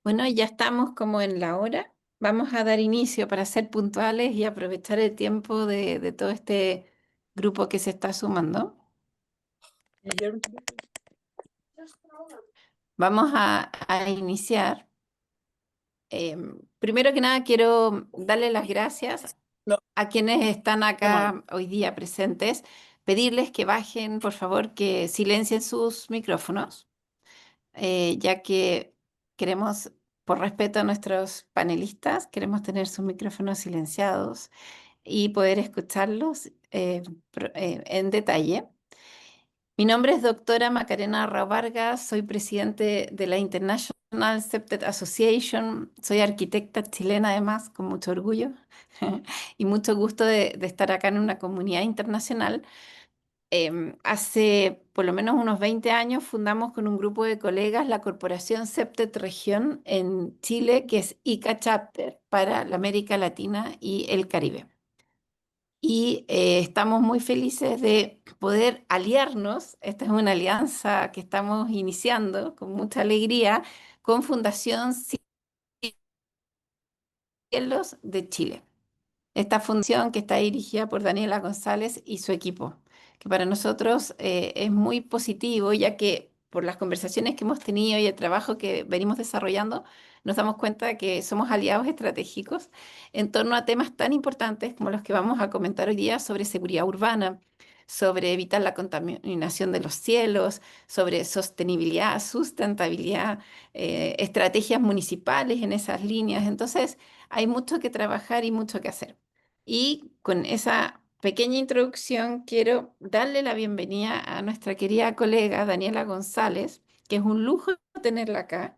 Bueno, ya estamos como en la hora. Vamos a dar inicio para ser puntuales y aprovechar el tiempo de todo este grupo que se está sumando. Vamos a iniciar. Primero que nada, quiero darle las gracias No, a quienes están démosle. acá hoy día presentes, pedirles que bajen, por favor, que silencien sus micrófonos, ya que queremos, por respeto a nuestros panelistas, queremos tener sus micrófonos silenciados y poder escucharlos en detalle. Mi nombre es doctora Macarena Rao Vargas, soy presidente de la International Septet Association, soy arquitecta chilena además, con mucho orgullo y mucho gusto de estar acá en una comunidad internacional. Hace por lo menos unos 20 años fundamos con un grupo de colegas la Corporación Septet Región en Chile, que es ICA Chapter para la América Latina y el Caribe. Y estamos muy felices de poder aliarnos. Esta es una alianza que estamos iniciando con mucha alegría con Fundación Cielos de Chile. Esta función que está dirigida por Daniela González y su equipo, que para nosotros es muy positivo, ya que por las conversaciones que hemos tenido y el trabajo que venimos desarrollando, nos damos cuenta de que somos aliados estratégicos en torno a temas tan importantes como los que vamos a comentar hoy día sobre seguridad urbana, sobre evitar la contaminación de los cielos, sobre sostenibilidad, sustentabilidad, estrategias municipales en esas líneas. Entonces, hay mucho que trabajar y mucho que hacer. Y con esa pequeña introducción quiero darle la bienvenida a nuestra querida colega Daniela González, que es un lujo tenerla acá,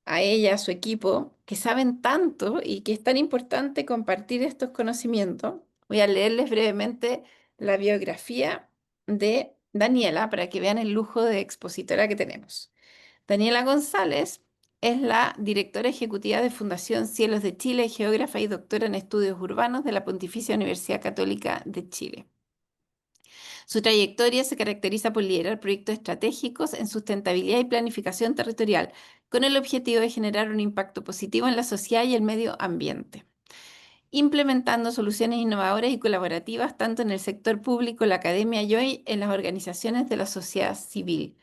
a ella, a su equipo, que saben tanto y que es tan importante compartir estos conocimientos. Voy a leerles brevemente la biografía de Daniela para que vean el lujo de expositora que tenemos. Daniela González es la directora ejecutiva de Fundación Cielos de Chile, geógrafa y doctora en estudios urbanos de la Pontificia Universidad Católica de Chile. Su trayectoria se caracteriza por liderar proyectos estratégicos en sustentabilidad y planificación territorial, con el objetivo de generar un impacto positivo en la sociedad y el medio ambiente, implementando soluciones innovadoras y colaborativas tanto en el sector público, la academia y hoy en las organizaciones de la sociedad civil.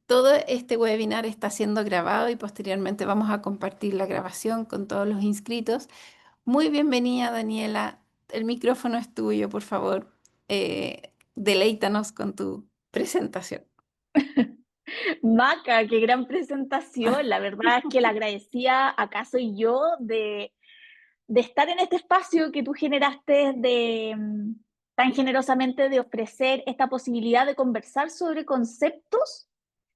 Todo este webinar está siendo grabado y posteriormente vamos a compartir la grabación con todos los inscritos. Muy bienvenida, Daniela. El micrófono es tuyo, por favor. Deleítanos con tu presentación. Maca, qué gran presentación. La verdad es que la agradecía acá soy yo de estar en este espacio que tú generaste tan generosamente de ofrecer esta posibilidad de conversar sobre conceptos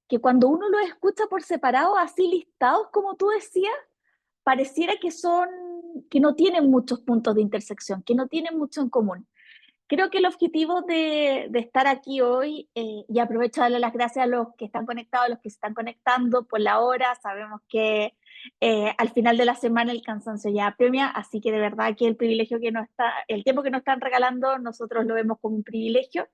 que cuando uno los escucha por separado, así listados como tú decías, pareciera que no tienen muchos puntos de intersección, que no tienen mucho en común. Creo que el objetivo de estar aquí hoy, y aprovecho a darle las gracias a los que están conectados, a los que se están conectando por la hora, sabemos que al final de la semana el cansancio ya apremia, así que de verdad que el privilegio que nos está, el tiempo que nos están regalando, nosotros lo vemos como un privilegio.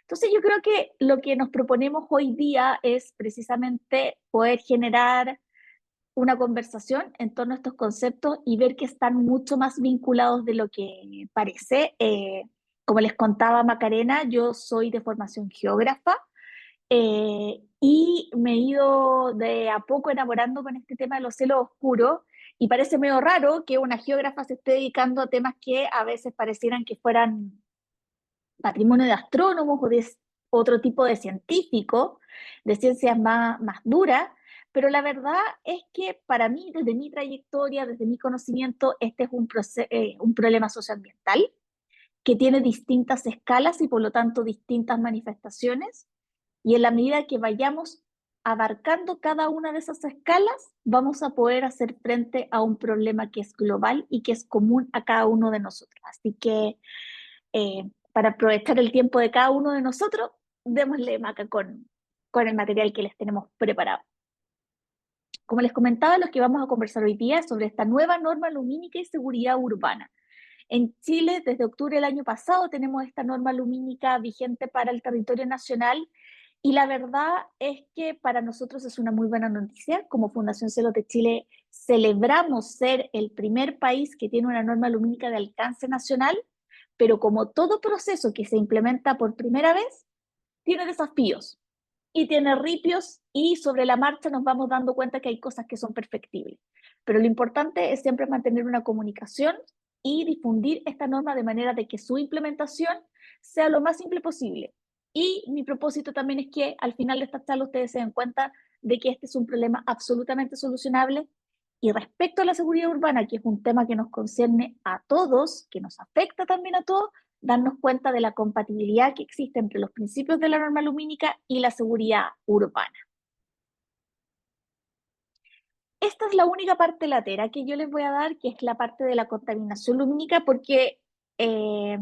Entonces yo creo que lo que nos proponemos hoy día es precisamente poder generar una conversación en torno a estos conceptos y ver que están mucho más vinculados de lo que parece. Como les contaba Macarena, yo soy de formación geógrafa y me he ido de a poco enamorando con este tema de los cielos oscuros y parece medio raro que una geógrafa se esté dedicando a temas que a veces parecieran que fueran patrimonio de astrónomos o de otro tipo de científicos, de ciencias más duras, pero la verdad es que para mí, desde mi trayectoria, desde mi conocimiento, este es un problema socioambiental que tiene distintas escalas y por lo tanto distintas manifestaciones, y en la medida que vayamos abarcando cada una de esas escalas, vamos a poder hacer frente a un problema que es global y que es común a cada uno de nosotros. Así que para aprovechar el tiempo de cada uno de nosotros, démosle maca con el material que les tenemos preparado. Como les comentaba, los que vamos a conversar hoy día es sobre esta nueva norma lumínica y seguridad urbana. En Chile, desde octubre del año pasado, tenemos esta norma lumínica vigente para el territorio nacional y la verdad es que para nosotros es una muy buena noticia. Como Fundación Celos de Chile Celebramos ser el primer país que tiene una norma lumínica de alcance nacional, pero como todo proceso que se implementa por primera vez, tiene desafíos y tiene ripios y sobre la marcha nos vamos dando cuenta que hay cosas que son perfectibles. Pero lo importante es siempre mantener una comunicación y difundir esta norma de manera de que su implementación sea lo más simple posible. Y mi propósito también es que al final de esta charla ustedes se den cuenta de que este es un problema absolutamente solucionable. Y respecto a la seguridad urbana, que es un tema que nos concierne a todos, que nos afecta también a todos, darnos cuenta de la compatibilidad que existe entre los principios de la norma lumínica y la seguridad urbana. Esta es la única parte latera que yo les voy a dar, que es la parte de la contaminación lumínica, porque eh,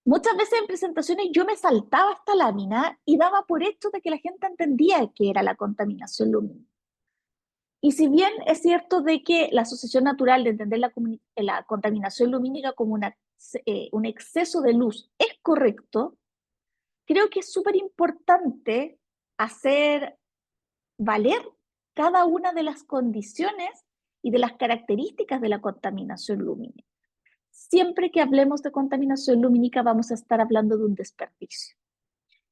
muchas veces en presentaciones yo me saltaba esta lámina y daba por hecho de que la gente entendía qué era la contaminación lumínica. Y si bien es cierto de que la asociación natural de entender la contaminación lumínica como un exceso de luz es correcto, creo que es súper importante hacer valer cada una de las condiciones y de las características de la contaminación lumínica. Siempre que hablemos de contaminación lumínica vamos a estar hablando de un desperdicio.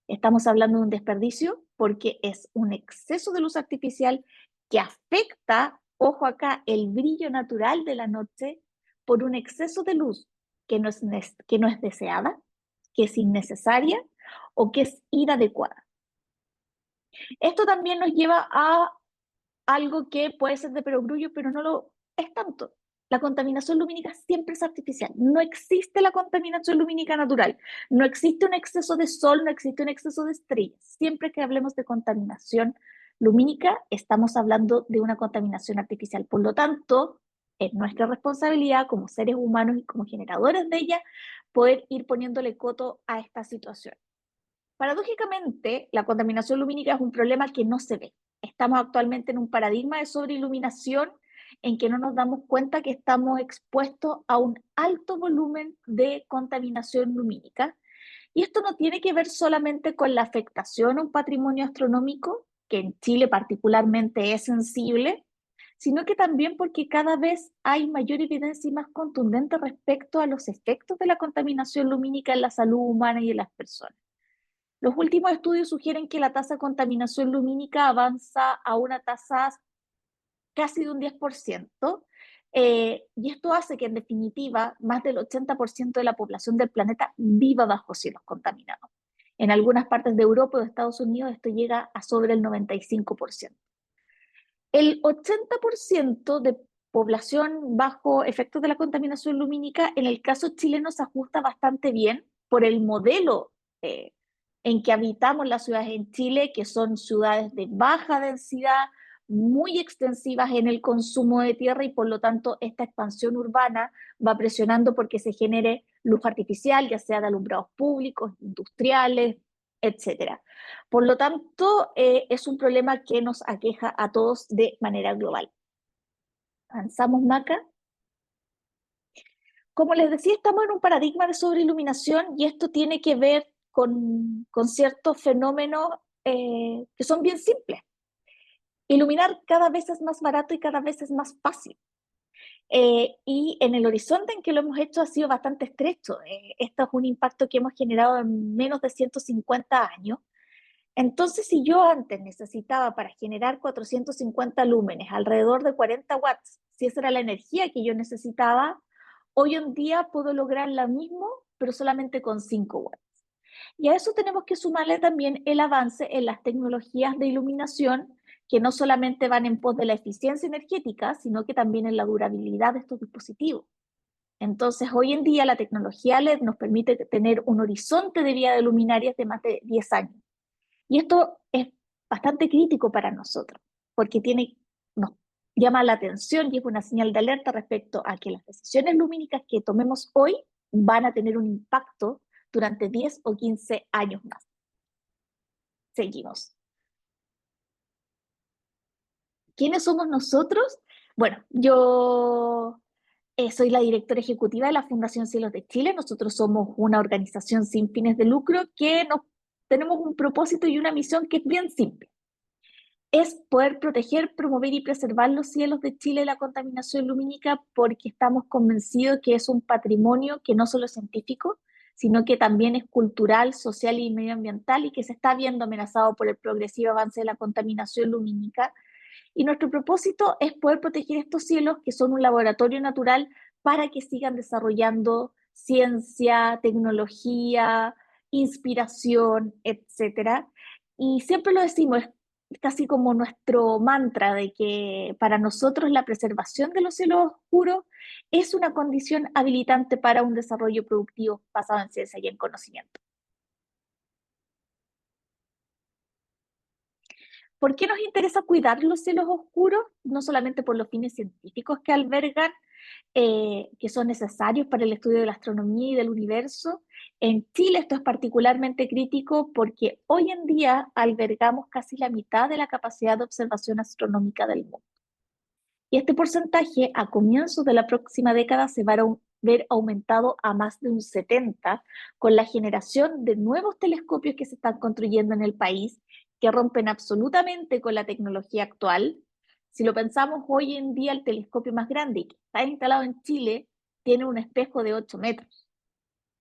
Estamos hablando de un desperdicio porque es un exceso de luz artificial que afecta, ojo acá, el brillo natural de la noche por un exceso de luz que no es deseada, que es innecesaria o que es inadecuada. Esto también nos lleva a algo que puede ser de perogrullo, pero no lo es tanto. La contaminación lumínica siempre es artificial. No existe la contaminación lumínica natural. No existe un exceso de sol, no existe un exceso de estrellas. Siempre que hablemos de contaminación lumínica, estamos hablando de una contaminación artificial. Por lo tanto, es nuestra responsabilidad como seres humanos y como generadores de ella poder ir poniéndole coto a esta situación. Paradójicamente, la contaminación lumínica es un problema que no se ve. Estamos actualmente en un paradigma de sobreiluminación en que no nos damos cuenta que estamos expuestos a un alto volumen de contaminación lumínica. Y esto no tiene que ver solamente con la afectación a un patrimonio astronómico, que en Chile particularmente es sensible, sino que también porque cada vez hay mayor evidencia y más contundente respecto a los efectos de la contaminación lumínica en la salud humana y en las personas. Los últimos estudios sugieren que la tasa de contaminación lumínica avanza a una tasa casi de un 10%, y esto hace que en definitiva más del 80% de la población del planeta viva bajo cielos contaminados. En algunas partes de Europa o de Estados Unidos esto llega a sobre el 95%. El 80% de población bajo efectos de la contaminación lumínica, en el caso chileno, se ajusta bastante bien por el modelo eh, en que habitamos las ciudades en Chile, que son ciudades de baja densidad, muy extensivas en el consumo de tierra y por lo tanto esta expansión urbana va presionando porque se genere luz artificial, ya sea de alumbrados públicos, industriales, etcétera. Por lo tanto, es un problema que nos aqueja a todos de manera global. Avanzamos, Maca. Como les decía, estamos en un paradigma de sobreiluminación y esto tiene que ver con ciertos fenómenos que son bien simples. Iluminar cada vez es más barato y cada vez es más fácil. Y en el horizonte en que lo hemos hecho ha sido bastante estrecho. Esto es un impacto que hemos generado en menos de 150 años. Entonces, si yo antes necesitaba para generar 450 lúmenes alrededor de 40 watts, si esa era la energía que yo necesitaba, hoy en día puedo lograr lo mismo, pero solamente con 5 watts. Y a eso tenemos que sumarle también el avance en las tecnologías de iluminación, que no solamente van en pos de la eficiencia energética, sino que también en la durabilidad de estos dispositivos. Entonces, hoy en día la tecnología LED nos permite tener un horizonte de vida de luminarias de más de 10 años. Y esto es bastante crítico para nosotros, porque nos llama la atención y es una señal de alerta respecto a que las decisiones lumínicas que tomemos hoy van a tener un impacto durante 10 o 15 años más. Seguimos. ¿Quiénes somos nosotros? Bueno, yo soy la directora ejecutiva de la Fundación Cielos de Chile. Nosotros somos una organización sin fines de lucro que tenemos un propósito y una misión que es bien simple. es poder proteger, promover y preservar los cielos de Chile de la contaminación lumínica, porque estamos convencidos que es un patrimonio que no solo es científico, sino que también es cultural, social y medioambiental, y que se está viendo amenazado por el progresivo avance de la contaminación lumínica. Y nuestro propósito es poder proteger estos cielos, que son un laboratorio natural, para que sigan desarrollando ciencia, tecnología, inspiración, etcétera. Y siempre lo decimos, es casi como nuestro mantra de que para nosotros la preservación de los cielos oscuros es una condición habilitante para un desarrollo productivo basado en ciencia y en conocimiento. ¿Por qué nos interesa cuidar los cielos oscuros? No solamente por los fines científicos que albergan, que son necesarios para el estudio de la astronomía y del universo. En Chile esto es particularmente crítico porque hoy en día albergamos casi la mitad de la capacidad de observación astronómica del mundo. Y este porcentaje a comienzos de la próxima década se va a ver aumentado a más de un 70% con la generación de nuevos telescopios que se están construyendo en el país, que rompen absolutamente con la tecnología actual. Si lo pensamos hoy en día, el telescopio más grande que está instalado en Chile tiene un espejo de 8 metros.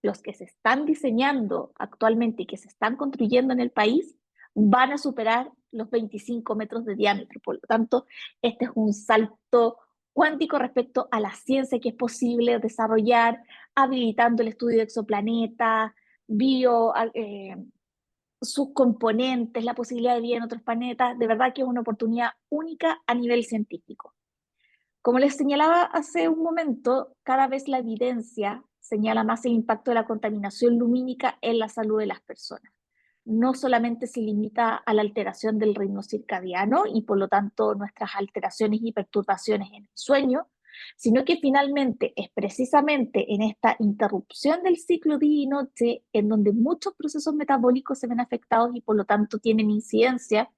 Los que se están diseñando actualmente y que se están construyendo en el país van a superar los 25 metros de diámetro. Por lo tanto, este es un salto cuántico respecto a la ciencia que es posible desarrollar, habilitando el estudio de exoplanetas, bio, sus componentes, la posibilidad de vida en otros planetas. De verdad que es una oportunidad única a nivel científico. Como les señalaba hace un momento, cada vez la evidencia señala más el impacto de la contaminación lumínica en la salud de las personas. No solamente se limita a la alteración del ritmo circadiano y por lo tanto nuestras alteraciones y perturbaciones en el sueño, sino que finalmente es precisamente en esta interrupción del ciclo día y noche en donde muchos procesos metabólicos se ven afectados y por lo tanto tienen incidencia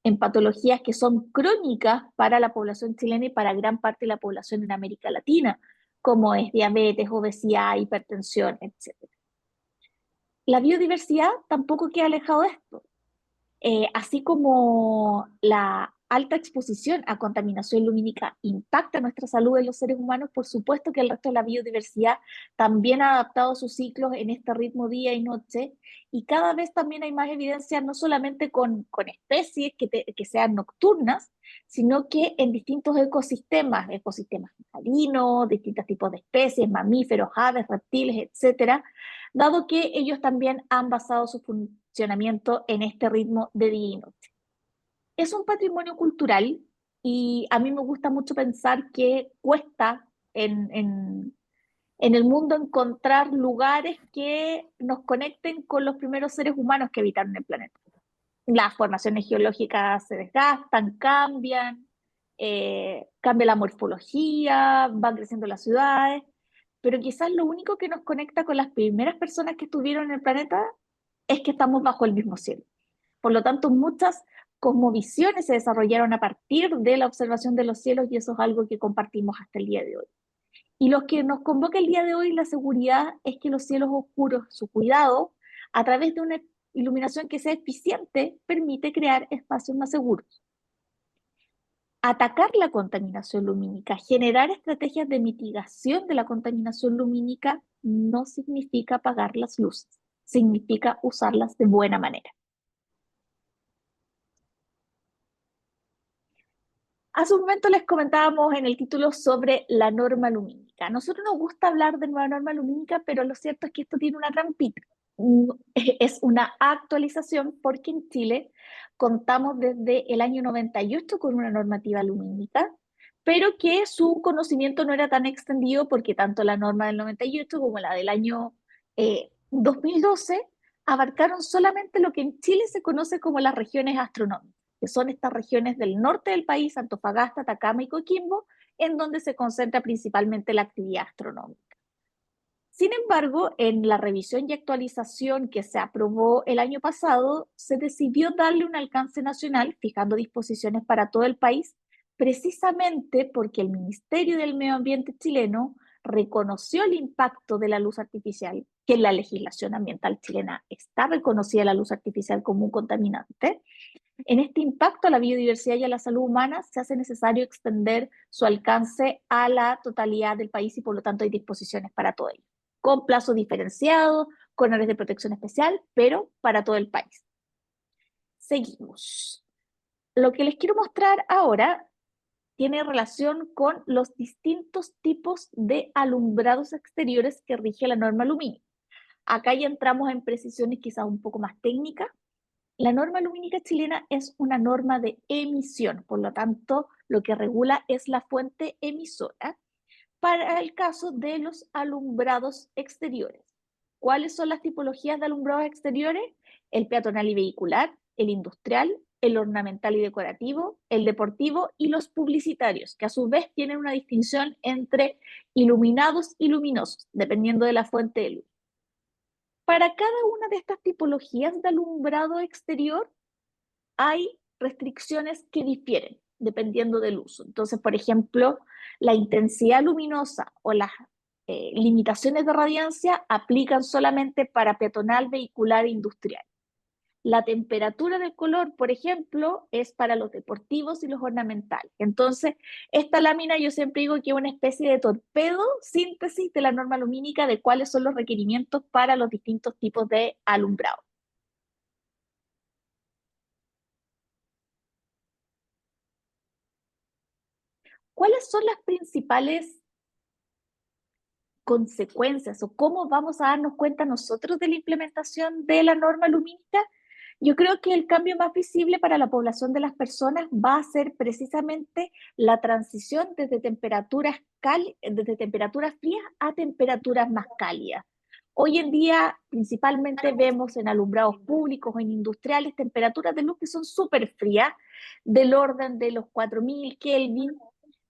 en patologías que son crónicas para la población chilena y para gran parte de la población en América Latina, como es diabetes, obesidad, hipertensión, etc. La biodiversidad tampoco queda alejado de esto. Así como la alta exposición a contaminación lumínica impacta nuestra salud en los seres humanos, por supuesto que el resto de la biodiversidad también ha adaptado sus ciclos en este ritmo día y noche, y cada vez también hay más evidencia, no solamente con especies que sean nocturnas, sino que en distintos ecosistemas, ecosistemas marinos, distintos tipos de especies, mamíferos, aves, reptiles, etcétera, dado que ellos también han basado su funcionamiento en este ritmo de día y noche. Es un patrimonio cultural y a mí me gusta mucho pensar que cuesta en el mundo encontrar lugares que nos conecten con los primeros seres humanos que habitaron el planeta. Las formaciones geológicas se desgastan, cambian, cambia la morfología, van creciendo las ciudades, pero quizás lo único que nos conecta con las primeras personas que estuvieron en el planeta es que estamos bajo el mismo cielo. Por lo tanto, muchas cosmovisiones se desarrollaron a partir de la observación de los cielos y eso es algo que compartimos hasta el día de hoy. Y lo que nos convoca el día de hoy, la seguridad, es que los cielos oscuros, su cuidado, a través de una iluminación que sea eficiente, permite crear espacios más seguros. Atacar la contaminación lumínica, generar estrategias de mitigación de la contaminación lumínica, no significa apagar las luces, significa usarlas de buena manera. Hace un momento les comentábamos en el título sobre la norma lumínica. A nosotros nos gusta hablar de nueva norma lumínica, pero lo cierto es que esto tiene una trampita. Es una actualización porque en Chile contamos desde el año 98 con una normativa lumínica, pero que su conocimiento no era tan extendido porque tanto la norma del 98 como la del año 2012 abarcaron solamente lo que en Chile se conoce como las regiones astronómicas, que son estas regiones del norte del país, Antofagasta, Atacama y Coquimbo, en donde se concentra principalmente la actividad astronómica. Sin embargo, en la revisión y actualización que se aprobó el año pasado, se decidió darle un alcance nacional, fijando disposiciones para todo el país, precisamente porque el Ministerio del Medio Ambiente chileno reconoció el impacto de la luz artificial, que en la legislación ambiental chilena está reconocida la luz artificial como un contaminante, En este impacto a la biodiversidad y a la salud humana se hace necesario extender su alcance a la totalidad del país y por lo tanto hay disposiciones para todo ello, con plazos diferenciados, con áreas de protección especial, pero para todo el país. Seguimos. Lo que les quiero mostrar ahora tiene relación con los distintos tipos de alumbrados exteriores que rige la norma lumínica. Acá ya entramos en precisiones quizás un poco más técnicas. La norma lumínica chilena es una norma de emisión, por lo tanto, lo que regula es la fuente emisora para el caso de los alumbrados exteriores. ¿Cuáles son las tipologías de alumbrados exteriores? El peatonal y vehicular, el industrial, el ornamental y decorativo, el deportivo y los publicitarios, que a su vez tienen una distinción entre iluminados y luminosos, dependiendo de la fuente de luz. Para cada una de estas tipologías de alumbrado exterior hay restricciones que difieren dependiendo del uso. Entonces, por ejemplo, la intensidad luminosa o las limitaciones de radiancia aplican solamente para peatonal, vehicular e industrial. La temperatura del color, por ejemplo, es para los deportivos y los ornamentales. Entonces, esta lámina yo siempre digo que es una especie de torpedo, síntesis de la norma lumínica de cuáles son los requerimientos para los distintos tipos de alumbrado. ¿Cuáles son las principales consecuencias o cómo vamos a darnos cuenta nosotros de la implementación de la norma lumínica? Yo creo que el cambio más visible para la población de las personas va a ser precisamente la transición desde temperaturas frías a temperaturas más cálidas. Hoy en día, principalmente vemos en alumbrados públicos o en industriales temperaturas de luz que son súper frías, del orden de los 4000 Kelvin.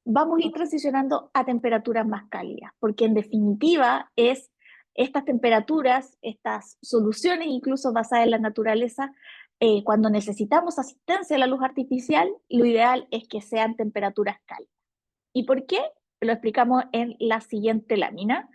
Vamos a ir transicionando a temperaturas más cálidas, porque en definitiva es estas temperaturas, estas soluciones, incluso basadas en la naturaleza, cuando necesitamos asistencia a la luz artificial, lo ideal es que sean temperaturas cálidas. ¿Y por qué? Lo explicamos en la siguiente lámina.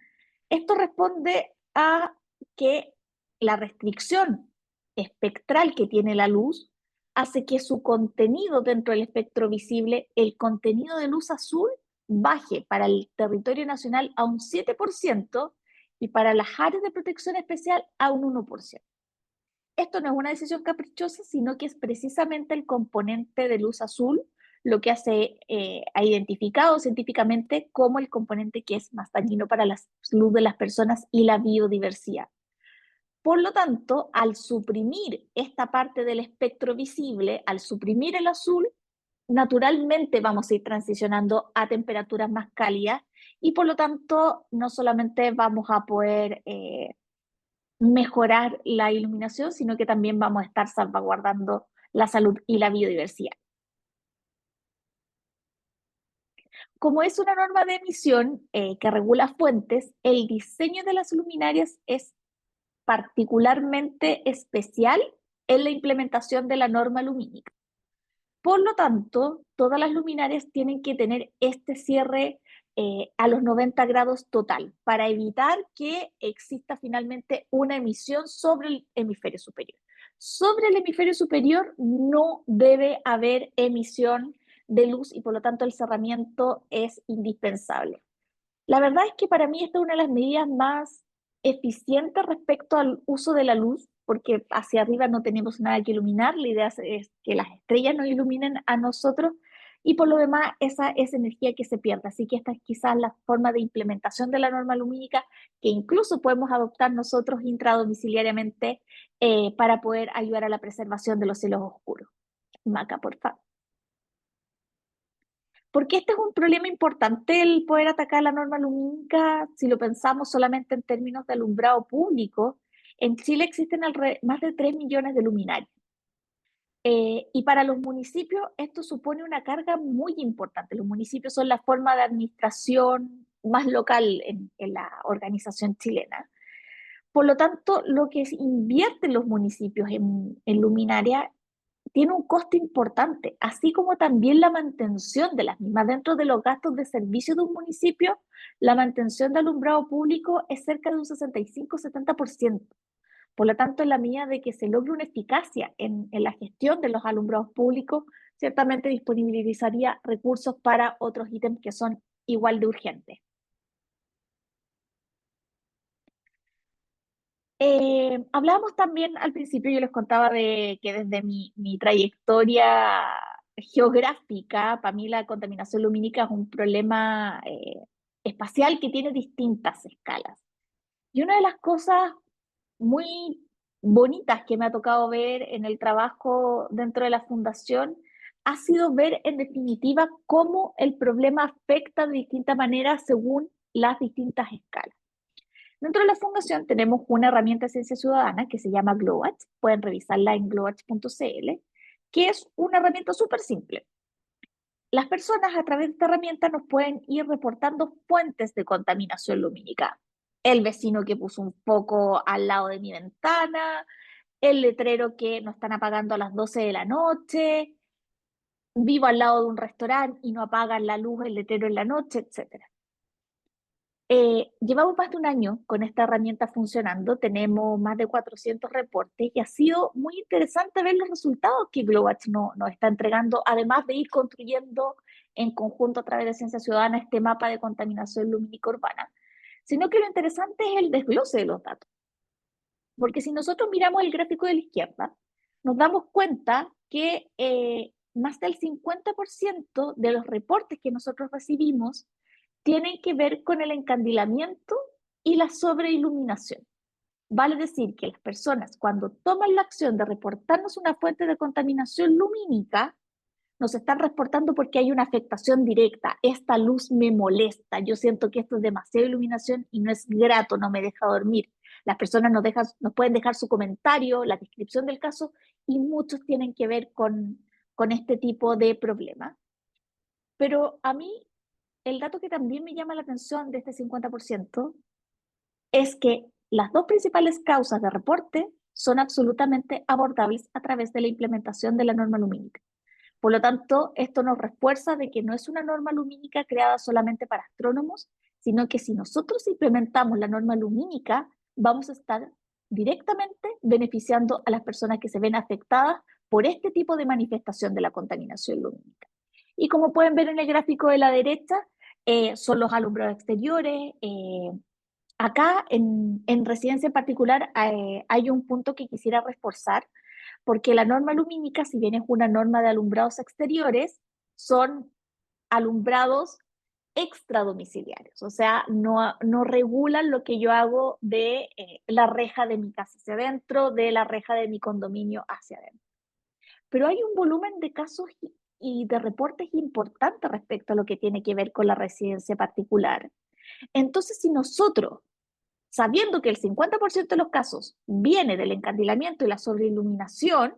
Esto responde a que la restricción espectral que tiene la luz hace que su contenido dentro del espectro visible, el contenido de luz azul, baje para el territorio nacional a un 7% y para las áreas de protección especial a un 1%. Esto no es una decisión caprichosa, sino que es precisamente el componente de luz azul lo que ha identificado científicamente como el componente que es más dañino para la salud de las personas y la biodiversidad. Por lo tanto, al suprimir esta parte del espectro visible, al suprimir el azul, naturalmente vamos a ir transicionando a temperaturas más cálidas y por lo tanto no solamente vamos a poder mejorar la iluminación, sino que también vamos a estar salvaguardando la salud y la biodiversidad. Como es una norma de emisión que regula fuentes, el diseño de las luminarias es particularmente especial en la implementación de la norma lumínica. Por lo tanto, todas las luminarias tienen que tener este cierre a los 90 grados total para evitar que exista finalmente una emisión sobre el hemisferio superior. Sobre el hemisferio superior no debe haber emisión de luz y por lo tanto el cerramiento es indispensable. La verdad es que para mí esta es una de las medidas más eficientes respecto al uso de la luz, porque hacia arriba no tenemos nada que iluminar, la idea es que las estrellas nos iluminen a nosotros y por lo demás esa es energía que se pierde. Así que esta es quizás la forma de implementación de la norma lumínica que incluso podemos adoptar nosotros intradomiciliariamente para poder ayudar a la preservación de los cielos oscuros. Maca, por favor. Porque este es un problema importante el poder atacar la norma lumínica, si lo pensamos solamente en términos de alumbrado público. En Chile existen más de 3 millones de luminarias. Y para los municipios esto supone una carga muy importante. Los municipios son la forma de administración más local en la organización chilena. Por lo tanto, lo que invierten los municipios en luminaria tiene un costo importante, así como también la mantención de las mismas. Dentro de los gastos de servicio de un municipio, la mantención de alumbrado público es cerca de un 65-70%. Por lo tanto, en la medida de que se logre una eficacia en la gestión de los alumbrados públicos, ciertamente disponibilizaría recursos para otros ítems que son igual de urgentes. Hablábamos también al principio, yo les contaba de que desde mi trayectoria geográfica, para mí la contaminación lumínica es un problema espacial que tiene distintas escalas. Y una de las cosas muy bonitas que me ha tocado ver en el trabajo dentro de la fundación ha sido ver en definitiva cómo el problema afecta de distintas maneras según las distintas escalas. Dentro de la fundación tenemos una herramienta de ciencia ciudadana que se llama GLOWATCH, pueden revisarla en glowatch.cl, que es una herramienta súper simple. Las personas a través de esta herramienta nos pueden ir reportando fuentes de contaminación lumínica. El vecino que puso un foco al lado de mi ventana, el letrero que nos están apagando a las 12 de la noche, vivo al lado de un restaurante y no apagan la luz, el letrero en la noche, etcétera. Llevamos más de un año con esta herramienta funcionando, tenemos más de 400 reportes y ha sido muy interesante ver los resultados que GLOWATCH nos está entregando, además de ir construyendo en conjunto a través de Ciencia Ciudadana este mapa de contaminación lumínica urbana, sino que lo interesante es el desglose de los datos. Porque si nosotros miramos el gráfico de la izquierda, nos damos cuenta que más del 50% de los reportes que nosotros recibimos tienen que ver con el encandilamiento y la sobreiluminación. Vale decir que las personas cuando toman la acción de reportarnos una fuente de contaminación lumínica, nos están reportando porque hay una afectación directa. Esta luz me molesta, yo siento que esto es demasiada iluminación y no es grato, no me deja dormir. Las personas nos pueden dejar su comentario, la descripción del caso, y muchos tienen que ver con este tipo de problemas. Pero a mí, el dato que también me llama la atención de este 50% es que las dos principales causas de reporte son absolutamente abordables a través de la implementación de la norma lumínica. Por lo tanto, esto nos refuerza de que no es una norma lumínica creada solamente para astrónomos, sino que si nosotros implementamos la norma lumínica, vamos a estar directamente beneficiando a las personas que se ven afectadas por este tipo de manifestación de la contaminación lumínica. Y como pueden ver en el gráfico de la derecha, son los alumbrados exteriores. Acá en residencia en particular hay un punto que quisiera reforzar, porque la norma lumínica, si bien es una norma de alumbrados exteriores, son alumbrados extradomiciliarios, o sea, no regulan lo que yo hago de la reja de mi casa hacia adentro, de la reja de mi condominio hacia adentro. Pero hay un volumen de casos y de reportes importantes respecto a lo que tiene que ver con la residencia particular. Entonces, si nosotros, sabiendo que el 50% de los casos viene del encandilamiento y la sobreiluminación,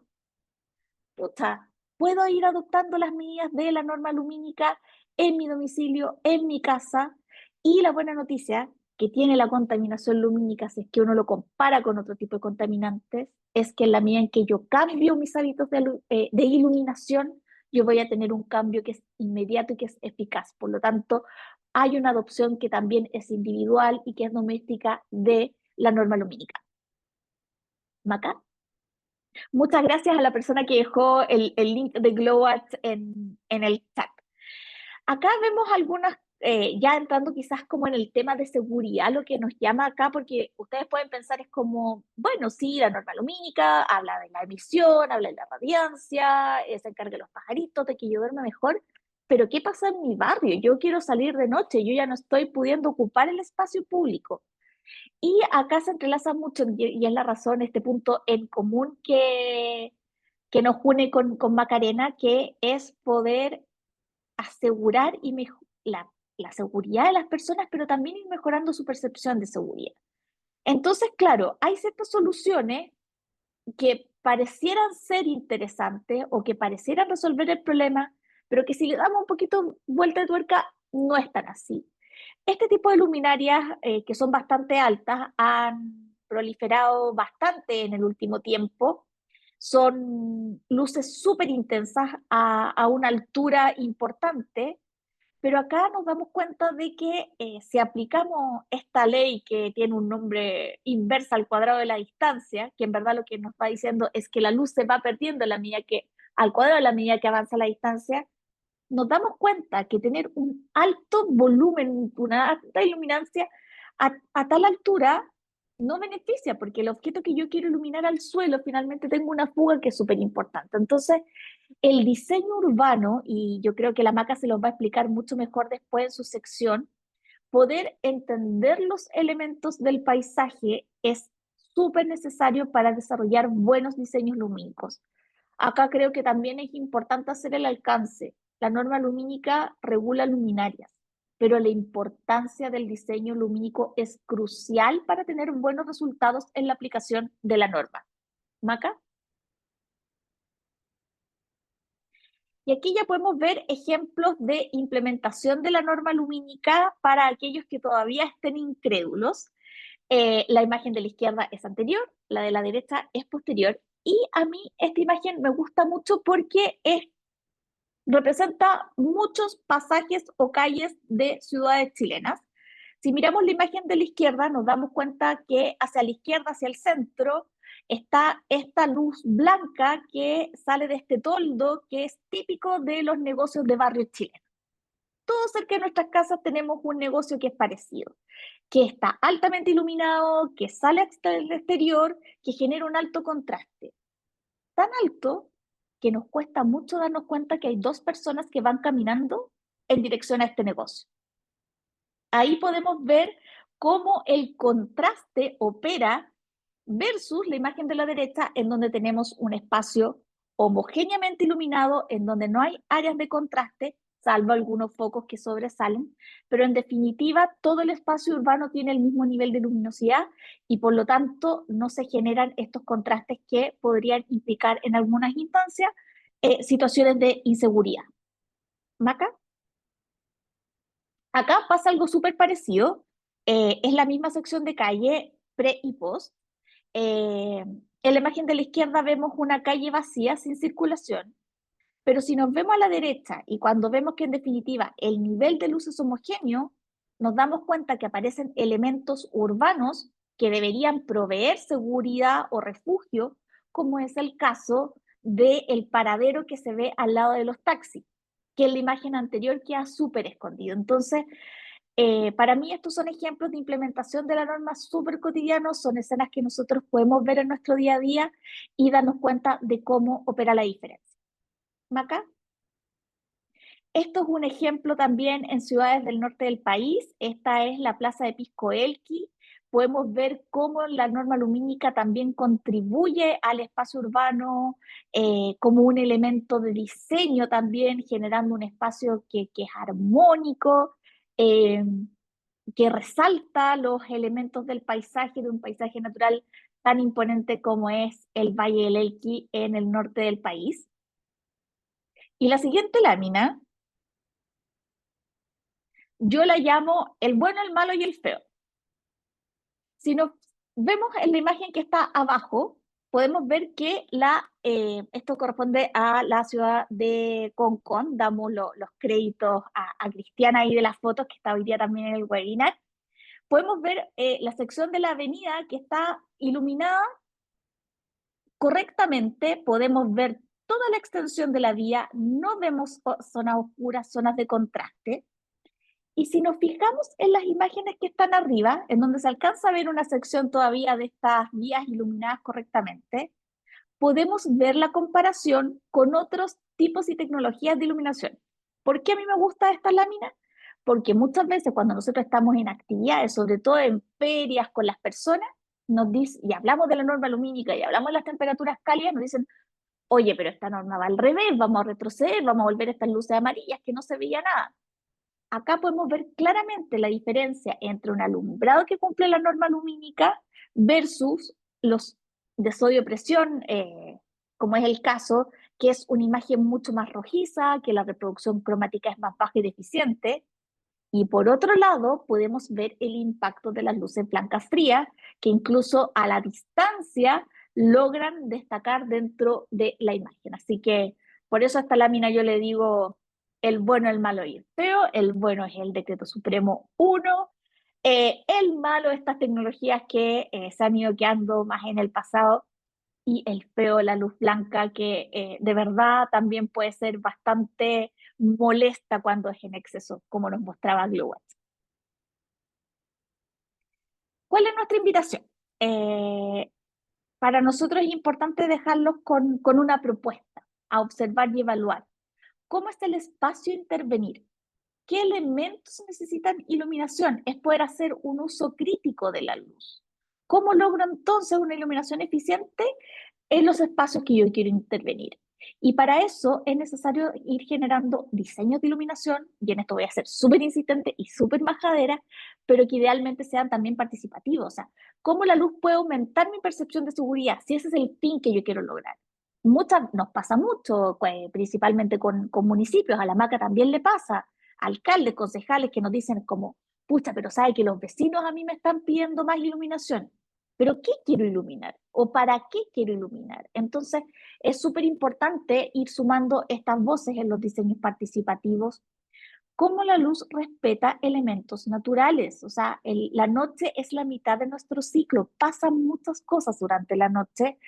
pucha, puedo ir adoptando las medidas de la norma lumínica en mi domicilio, en mi casa. Y la buena noticia que tiene la contaminación lumínica, si es que uno lo compara con otro tipo de contaminantes, es que en la medida en que yo cambio mis hábitos de iluminación, yo voy a tener un cambio que es inmediato y que es eficaz. Por lo tanto, hay una adopción que también es individual y que es doméstica de la norma lumínica. Maca. Muchas gracias a la persona que dejó el link de GLOWATCH en el chat. Acá vemos algunas, ya entrando quizás como en el tema de seguridad, lo que nos llama acá, porque ustedes pueden pensar es como, bueno, sí, la norma lumínica habla de la emisión, habla de la radiancia, se encarga de los pajaritos, de que yo duerma mejor, pero ¿qué pasa en mi barrio? Yo quiero salir de noche, yo ya no estoy pudiendo ocupar el espacio público. Y acá se entrelaza mucho, y es la razón, este punto en común que nos une con Macarena, que es poder asegurar la seguridad de las personas, pero también ir mejorando su percepción de seguridad. Entonces, claro, hay ciertas soluciones que parecieran ser interesantes o que parecieran resolver el problema, pero que si le damos un poquito vuelta de tuerca, no es tan así. Este tipo de luminarias, que son bastante altas, han proliferado bastante en el último tiempo. Son luces súper intensas a una altura importante, Pero acá nos damos cuenta de que si aplicamos esta ley que tiene un nombre inversa al cuadrado de la distancia, que en verdad lo que nos va diciendo es que la luz se va perdiendo a la medida que, al cuadrado a la medida que avanza la distancia, nos damos cuenta que tener un alto volumen, una alta iluminancia a tal altura no beneficia, porque el objeto que yo quiero iluminar al suelo, finalmente tengo una fuga que es súper importante. Entonces, el diseño urbano, y yo creo que la Maca se los va a explicar mucho mejor después en su sección, poder entender los elementos del paisaje es súper necesario para desarrollar buenos diseños lumínicos. Acá creo que también es importante hacer el alcance. La norma lumínica regula luminarias, pero la importancia del diseño lumínico es crucial para tener buenos resultados en la aplicación de la norma. Maca. Y aquí ya podemos ver ejemplos de implementación de la norma lumínica para aquellos que todavía estén incrédulos. La imagen de la izquierda es anterior, la de la derecha es posterior. Y a mí esta imagen me gusta mucho porque representa muchos pasajes o calles de ciudades chilenas. Si miramos la imagen de la izquierda, nos damos cuenta que hacia la izquierda, hacia el centro, está esta luz blanca que sale de este toldo que es típico de los negocios de barrio chileno. Todos cerca de nuestras casas tenemos un negocio que es parecido, que está altamente iluminado, que sale hasta el exterior, que genera un alto contraste. Tan alto que nos cuesta mucho darnos cuenta que hay dos personas que van caminando en dirección a este negocio. Ahí podemos ver cómo el contraste opera versus la imagen de la derecha, en donde tenemos un espacio homogéneamente iluminado, en donde no hay áreas de contraste, salvo algunos focos que sobresalen, pero en definitiva todo el espacio urbano tiene el mismo nivel de luminosidad y por lo tanto no se generan estos contrastes que podrían implicar en algunas instancias situaciones de inseguridad. Maca. Acá pasa algo súper parecido, es la misma sección de calle pre y post. En la imagen de la izquierda vemos una calle vacía, sin circulación, pero si nos vemos a la derecha y cuando vemos que en definitiva el nivel de luz es homogéneo, nos damos cuenta que aparecen elementos urbanos que deberían proveer seguridad o refugio, como es el caso del paradero que se ve al lado de los taxis, que en la imagen anterior queda súper escondido. Entonces, para mí estos son ejemplos de implementación de la norma súper cotidianos, son escenas que nosotros podemos ver en nuestro día a día y darnos cuenta de cómo opera la diferencia. Maca. Esto es un ejemplo también en ciudades del norte del país. Esta es la plaza de Pisco Elqui. Podemos ver cómo la norma lumínica también contribuye al espacio urbano como un elemento de diseño también, generando un espacio que es armónico, eh, que resalta los elementos del paisaje, de un paisaje natural tan imponente como es el Valle del Elqui en el norte del país. Y la siguiente lámina yo la llamo el bueno, el malo y el feo. Si nos vemos en la imagen que está abajo, podemos ver que esto corresponde a la ciudad de Concón. Damos los créditos a Cristiana ahí de las fotos, que está hoy día también en el webinar. Podemos ver la sección de la avenida que está iluminada correctamente, podemos ver toda la extensión de la vía, no vemos zonas oscuras, zonas de contraste. Y si nos fijamos en las imágenes que están arriba, en donde se alcanza a ver una sección todavía de estas vías iluminadas correctamente, podemos ver la comparación con otros tipos y tecnologías de iluminación. ¿Por qué a mí me gusta esta lámina? Porque muchas veces cuando nosotros estamos en actividades, sobre todo en ferias con las personas, nos dicen, y hablamos de la norma lumínica y hablamos de las temperaturas cálidas, nos dicen, oye, pero esta norma va al revés, vamos a retroceder, vamos a volver a estas luces amarillas que no se veía nada. Acá podemos ver claramente la diferencia entre un alumbrado que cumple la norma lumínica versus los de sodio presión, como es el caso, que es una imagen mucho más rojiza, que la reproducción cromática es más baja y deficiente. Y por otro lado, podemos ver el impacto de las luces blancas frías, que incluso a la distancia logran destacar dentro de la imagen. Así que por eso a esta lámina yo le digo el bueno, el malo y el feo. El bueno es el Decreto Supremo 1. El malo, estas tecnologías que se han ido quedando más en el pasado. Y el feo, la luz blanca, que de verdad también puede ser bastante molesta cuando es en exceso, como nos mostraba Glowat. ¿Cuál es nuestra invitación? Eh, para nosotros es importante dejarlos con una propuesta, a observar y evaluar. ¿Cómo está el espacio a intervenir? ¿Qué elementos necesitan iluminación? Es poder hacer un uso crítico de la luz. ¿Cómo logro entonces una iluminación eficiente en los espacios que yo quiero intervenir? Y para eso es necesario ir generando diseños de iluminación, y en esto voy a ser súper insistente y súper majadera, pero que idealmente sean también participativos. O sea, ¿cómo la luz puede aumentar mi percepción de seguridad? Si ese es el fin que yo quiero lograr. Nos pasa mucho, pues, principalmente con municipios, a la MACA también le pasa, alcaldes, concejales que nos dicen como, pucha, pero sabe que los vecinos a mí me están pidiendo más iluminación. ¿Pero qué quiero iluminar? ¿O para qué quiero iluminar? Entonces, es súper importante ir sumando estas voces en los diseños participativos. Cómo la luz respeta elementos naturales. O sea, la noche es la mitad de nuestro ciclo. Pasan muchas cosas durante la noche.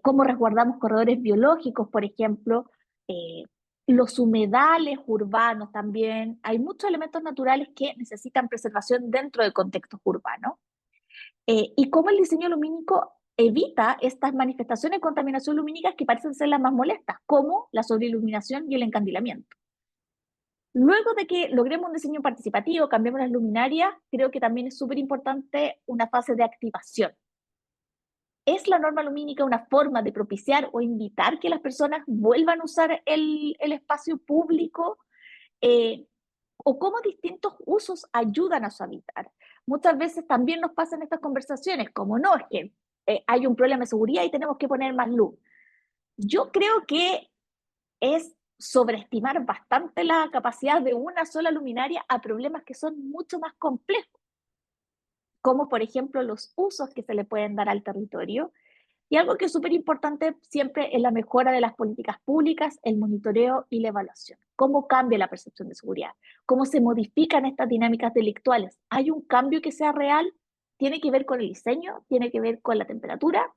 Cómo resguardamos corredores biológicos, por ejemplo. eh, los humedales urbanos también. Hay muchos elementos naturales que necesitan preservación dentro de contextos urbanos. Y cómo el diseño lumínico evita estas manifestaciones de contaminación lumínica que parecen ser las más molestas, como la sobreiluminación y el encandilamiento. Luego de que logremos un diseño participativo, cambiemos las luminarias, creo que también es súper importante una fase de activación. ¿Es la norma lumínica una forma de propiciar o invitar que las personas vuelvan a usar el espacio público? Eh, ¿O cómo distintos usos ayudan a su habitar? Muchas veces también nos pasan estas conversaciones, como no, es que hay un problema de seguridad y tenemos que poner más luz. Yo creo que es sobreestimar bastante la capacidad de una sola luminaria a problemas que son mucho más complejos, como por ejemplo los usos que se le pueden dar al territorio. Y algo que es súper importante siempre es la mejora de las políticas públicas, el monitoreo y la evaluación. ¿Cómo cambia la percepción de seguridad? ¿Cómo se modifican estas dinámicas delictuales? ¿Hay un cambio que sea real? ¿Tiene que ver con el diseño? ¿Tiene que ver con la temperatura?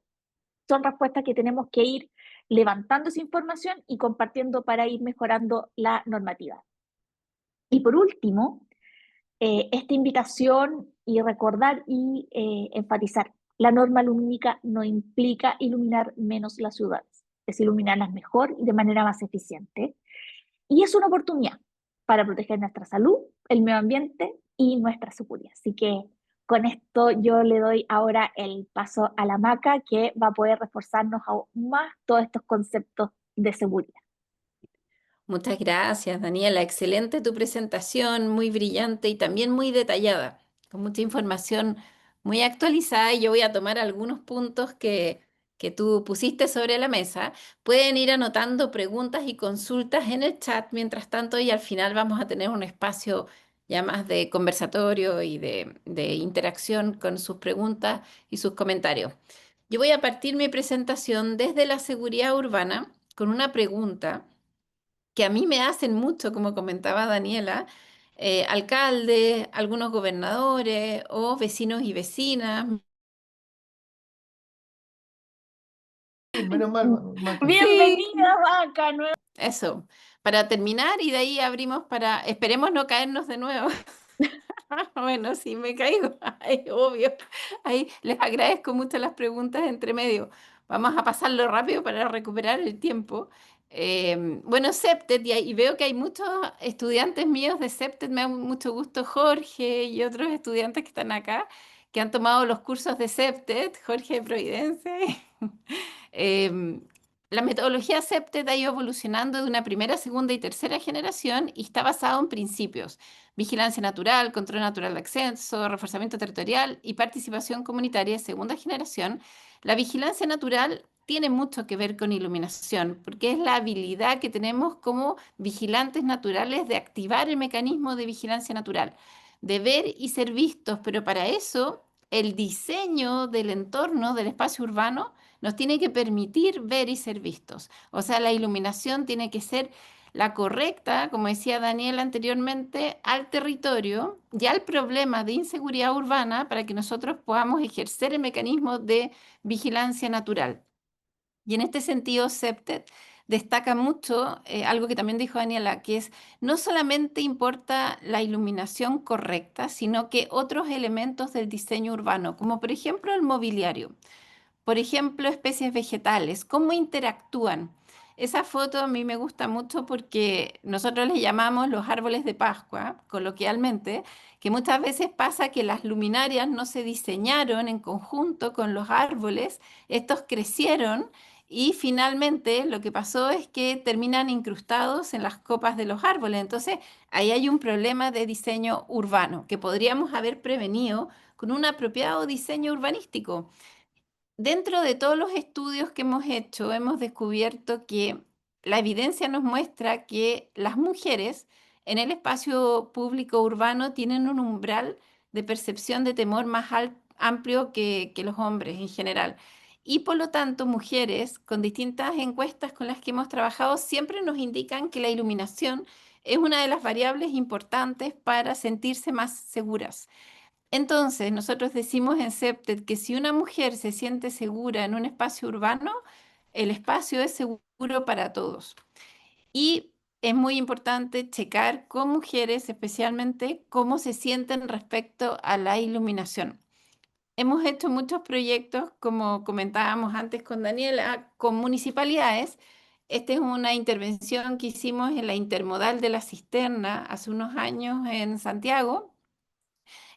Son respuestas que tenemos que ir levantando esa información y compartiendo para ir mejorando la normativa. Y por último, esta invitación y recordar y enfatizar, la norma lumínica no implica iluminar menos las ciudades, es iluminarlas mejor y de manera más eficiente. Y es una oportunidad para proteger nuestra salud, el medio ambiente y nuestra seguridad. Así que con esto yo le doy ahora el paso a la Maca, que va a poder reforzarnos aún más todos estos conceptos de seguridad. Muchas gracias, Daniela. Excelente tu presentación, muy brillante y también muy detallada, con mucha información muy actualizada. Y yo voy a tomar algunos puntos que tú pusiste sobre la mesa. Pueden ir anotando preguntas y consultas en el chat mientras tanto y al final vamos a tener un espacio ya más de conversatorio y de interacción con sus preguntas y sus comentarios. Yo voy a partir mi presentación desde la seguridad urbana con una pregunta que a mí me hacen mucho, como comentaba Daniela, alcaldes, algunos gobernadores o vecinos y vecinas. Sí, menos mal, Maca. Sí, Bienvenida, Maca. eso. Para terminar y de ahí abrimos para, esperemos no caernos de nuevo. Bueno, sí me caigo, ay, obvio. Ahí les agradezco mucho las preguntas entre medio. Vamos a pasarlo rápido para recuperar el tiempo. Bueno, CEPTED, y veo que hay muchos estudiantes míos de CEPTED, me da mucho gusto Jorge y otros estudiantes que están acá, que han tomado los cursos de CEPTED, Jorge de Providencia. Em, la metodología CEPTED ha ido evolucionando de una primera, segunda y tercera generación y está basado en principios: vigilancia natural, control natural de acceso, reforzamiento territorial y participación comunitaria de segunda generación. La vigilancia natural tiene mucho que ver con iluminación, porque es la habilidad que tenemos como vigilantes naturales de activar el mecanismo de vigilancia natural, de ver y ser vistos, pero para eso el diseño del entorno, del espacio urbano, nos tiene que permitir ver y ser vistos. O sea, la iluminación tiene que ser la correcta, como decía Daniel anteriormente, al territorio y al problema de inseguridad urbana para que nosotros podamos ejercer el mecanismo de vigilancia natural. Y en este sentido, SEPTED destaca mucho algo que también dijo Daniela, que es no solamente importa la iluminación correcta, sino que otros elementos del diseño urbano, como por ejemplo el mobiliario. Por ejemplo, especies vegetales, cómo interactúan. Esa foto a mí me gusta mucho porque nosotros les llamamos los árboles de Pascua, coloquialmente, que muchas veces pasa que las luminarias no se diseñaron en conjunto con los árboles, estos crecieron y finalmente lo que pasó es que terminan incrustados en las copas de los árboles. Entonces, ahí hay un problema de diseño urbano que podríamos haber prevenido con un apropiado diseño urbanístico. Dentro de todos los estudios que hemos hecho, hemos descubierto que la evidencia nos muestra que las mujeres en el espacio público urbano tienen un umbral de percepción de temor más amplio que los hombres en general. Y por lo tanto, mujeres con distintas encuestas con las que hemos trabajado siempre nos indican que la iluminación es una de las variables importantes para sentirse más seguras. Entonces, nosotros decimos en SEPTED que si una mujer se siente segura en un espacio urbano, el espacio es seguro para todos. Y es muy importante checar con mujeres, especialmente, cómo se sienten respecto a la iluminación. Hemos hecho muchos proyectos, como comentábamos antes con Daniela, con municipalidades. Esta es una intervención que hicimos en la intermodal de la Cisterna hace unos años en Santiago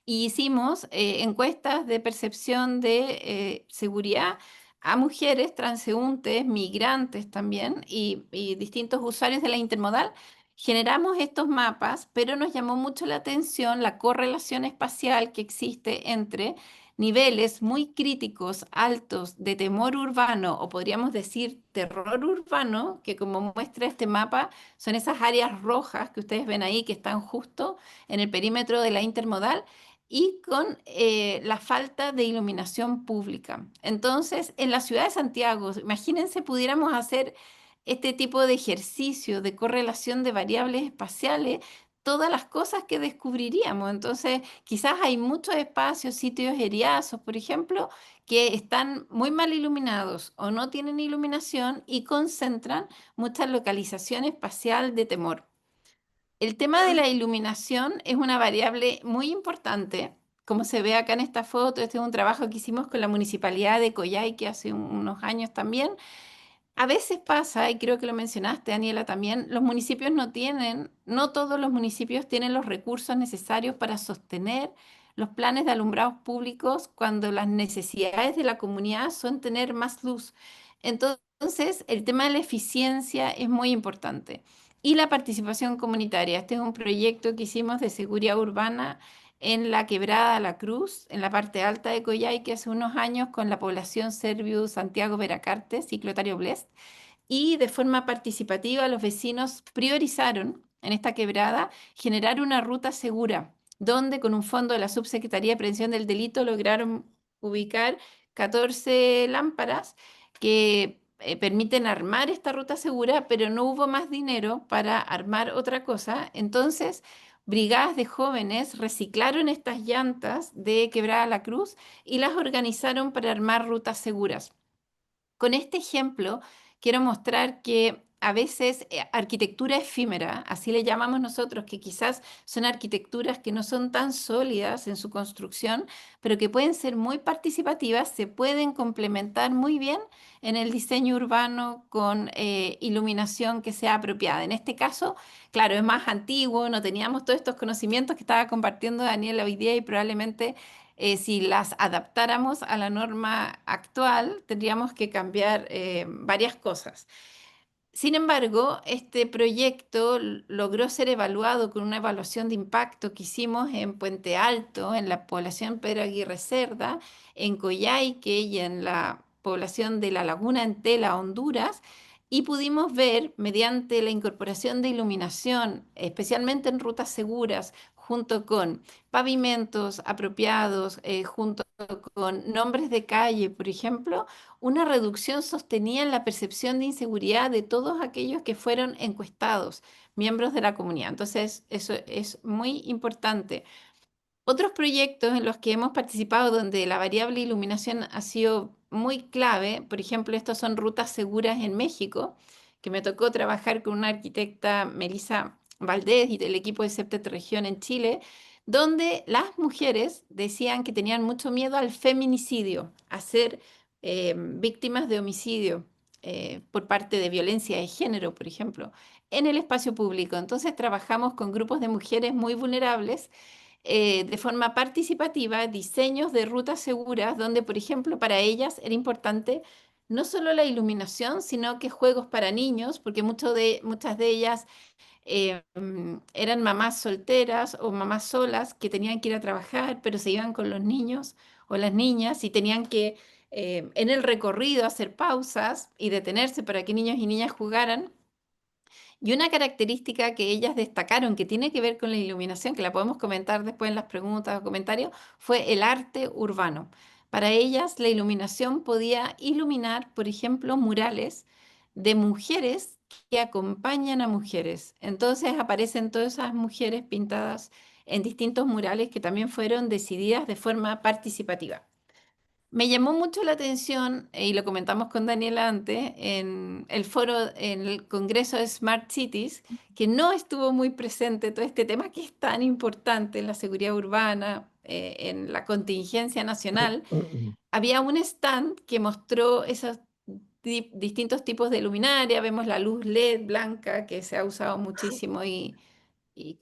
y hicimos encuestas de percepción de seguridad a mujeres, transeúntes, migrantes también y distintos usuarios de la intermodal. Generamos estos mapas, pero nos llamó mucho la atención la correlación espacial que existe entre niveles muy críticos, altos de temor urbano, o podríamos decir terror urbano, que como muestra este mapa, son esas áreas rojas que ustedes ven ahí, que están justo en el perímetro de la intermodal, y con la falta de iluminación pública. Entonces, en la ciudad de Santiago, imagínense, pudiéramos hacer este tipo de ejercicio de correlación de variables espaciales, todas las cosas que descubriríamos. Entonces, quizás hay muchos espacios, sitios eriazos, por ejemplo, que están muy mal iluminados o no tienen iluminación y concentran mucha localización espacial de temor. El tema de la iluminación es una variable muy importante. Como se ve acá en esta foto, este es un trabajo que hicimos con la Municipalidad de Coyhaique hace unos años también. A veces pasa, y creo que lo mencionaste, Daniela, también, los municipios no tienen, no todos los municipios tienen los recursos necesarios para sostener los planes de alumbrados públicos cuando las necesidades de la comunidad son tener más luz. Entonces, el tema de la eficiencia es muy importante. Y la participación comunitaria. Este es un proyecto que hicimos de seguridad urbana en la Quebrada La Cruz, en la parte alta de Coyhaique, hace unos años con la población Serviu Santiago Veracarte, Ciclotario Blest, y de forma participativa los vecinos priorizaron en esta quebrada generar una ruta segura, donde con un fondo de la Subsecretaría de Prevención del Delito lograron ubicar 14 lámparas que permiten armar esta ruta segura, pero no hubo más dinero para armar otra cosa. Entonces, brigadas de jóvenes reciclaron estas llantas de Quebrada La Cruz y las organizaron para armar rutas seguras. Con este ejemplo, quiero mostrar que a veces arquitectura efímera, así le llamamos nosotros, que quizás son arquitecturas que no son tan sólidas en su construcción, pero que pueden ser muy participativas, se pueden complementar muy bien en el diseño urbano con iluminación que sea apropiada. En este caso, claro, es más antiguo, no teníamos todos estos conocimientos que estaba compartiendo Daniela hoy día y probablemente si las adaptáramos a la norma actual, tendríamos que cambiar varias cosas. Sin embargo, este proyecto logró ser evaluado con una evaluación de impacto que hicimos en Puente Alto, en la población Pedro Aguirre Cerda, en Coyhaique y en la población de La Laguna en Tela, Honduras, y pudimos ver, mediante la incorporación de iluminación, especialmente en rutas seguras, junto con pavimentos apropiados, junto con nombres de calle, por ejemplo, una reducción sostenida en la percepción de inseguridad de todos aquellos que fueron encuestados, miembros de la comunidad. Entonces, eso es muy importante. Otros proyectos en los que hemos participado donde la variable iluminación ha sido muy clave, por ejemplo, estos son rutas seguras en México, que me tocó trabajar con una arquitecta, Melissa Valdés, y del equipo de Septet Región en Chile, donde las mujeres decían que tenían mucho miedo al feminicidio, a ser víctimas de homicidio por parte de violencia de género, por ejemplo, en el espacio público. Entonces trabajamos con grupos de mujeres muy vulnerables de forma participativa diseños de rutas seguras donde, por ejemplo, para ellas era importante no solo la iluminación, sino que juegos para niños, porque muchas de ellas eran mamás solteras o mamás solas que tenían que ir a trabajar, pero se iban con los niños o las niñas y tenían que en el recorrido hacer pausas y detenerse para que niños y niñas jugaran. Y una característica que ellas destacaron que tiene que ver con la iluminación, que la podemos comentar después en las preguntas o comentarios, fue el arte urbano. Para ellas, la iluminación podía iluminar, por ejemplo, murales de mujeres que acompañan a mujeres. Entonces aparecen todas esas mujeres pintadas en distintos murales que también fueron decididas de forma participativa. Me llamó mucho la atención, y lo comentamos con Daniela antes, en el foro, en el Congreso de Smart Cities, que no estuvo muy presente todo este tema que es tan importante en la seguridad urbana, en la contingencia nacional. Había un stand que mostró esos distintos tipos de luminaria. Vemos la luz LED blanca que se ha usado muchísimo y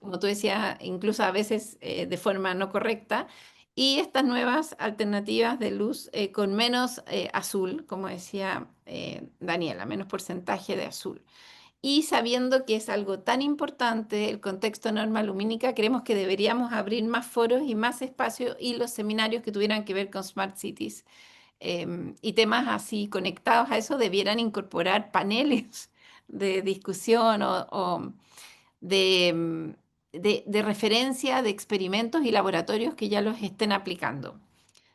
como tú decías, incluso a veces de forma no correcta, y estas nuevas alternativas de luz con menos azul, como decía Daniela, menos porcentaje de azul. Y sabiendo que es algo tan importante el contexto de norma lumínica, creemos que deberíamos abrir más foros y más espacios y los seminarios que tuvieran que ver con Smart Cities y temas así conectados a eso debieran incorporar paneles de discusión o de referencia de experimentos y laboratorios que ya los estén aplicando.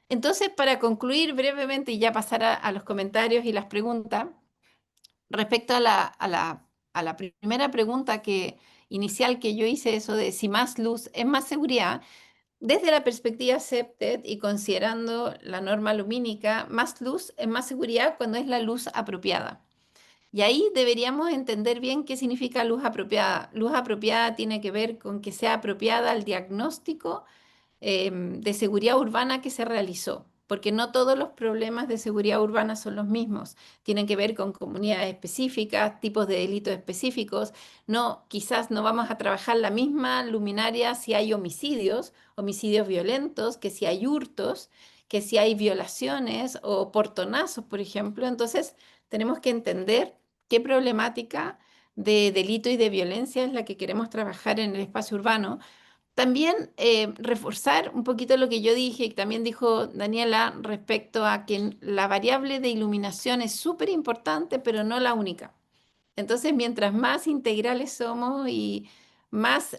Entonces, para concluir brevemente y ya pasar a los comentarios y las preguntas, respecto a la primera pregunta inicial que yo hice, eso de si más luz es más seguridad, desde la perspectiva CEPTED y considerando la norma lumínica, más luz es más seguridad cuando es la luz apropiada. Y ahí deberíamos entender bien qué significa luz apropiada. Luz apropiada tiene que ver con que sea apropiada al diagnóstico de seguridad urbana que se realizó, porque no todos los problemas de seguridad urbana son los mismos. Tienen que ver con comunidades específicas, tipos de delitos específicos. No, quizás no vamos a trabajar la misma luminaria si hay homicidios, homicidios violentos, que si hay hurtos, que si hay violaciones o portonazos, por ejemplo. Entonces, tenemos que entender qué problemática de delito y de violencia es la que queremos trabajar en el espacio urbano. También reforzar un poquito lo que yo dije y también dijo Daniela respecto a que la variable de iluminación es súper importante, pero no la única. Entonces, mientras más integrales somos y más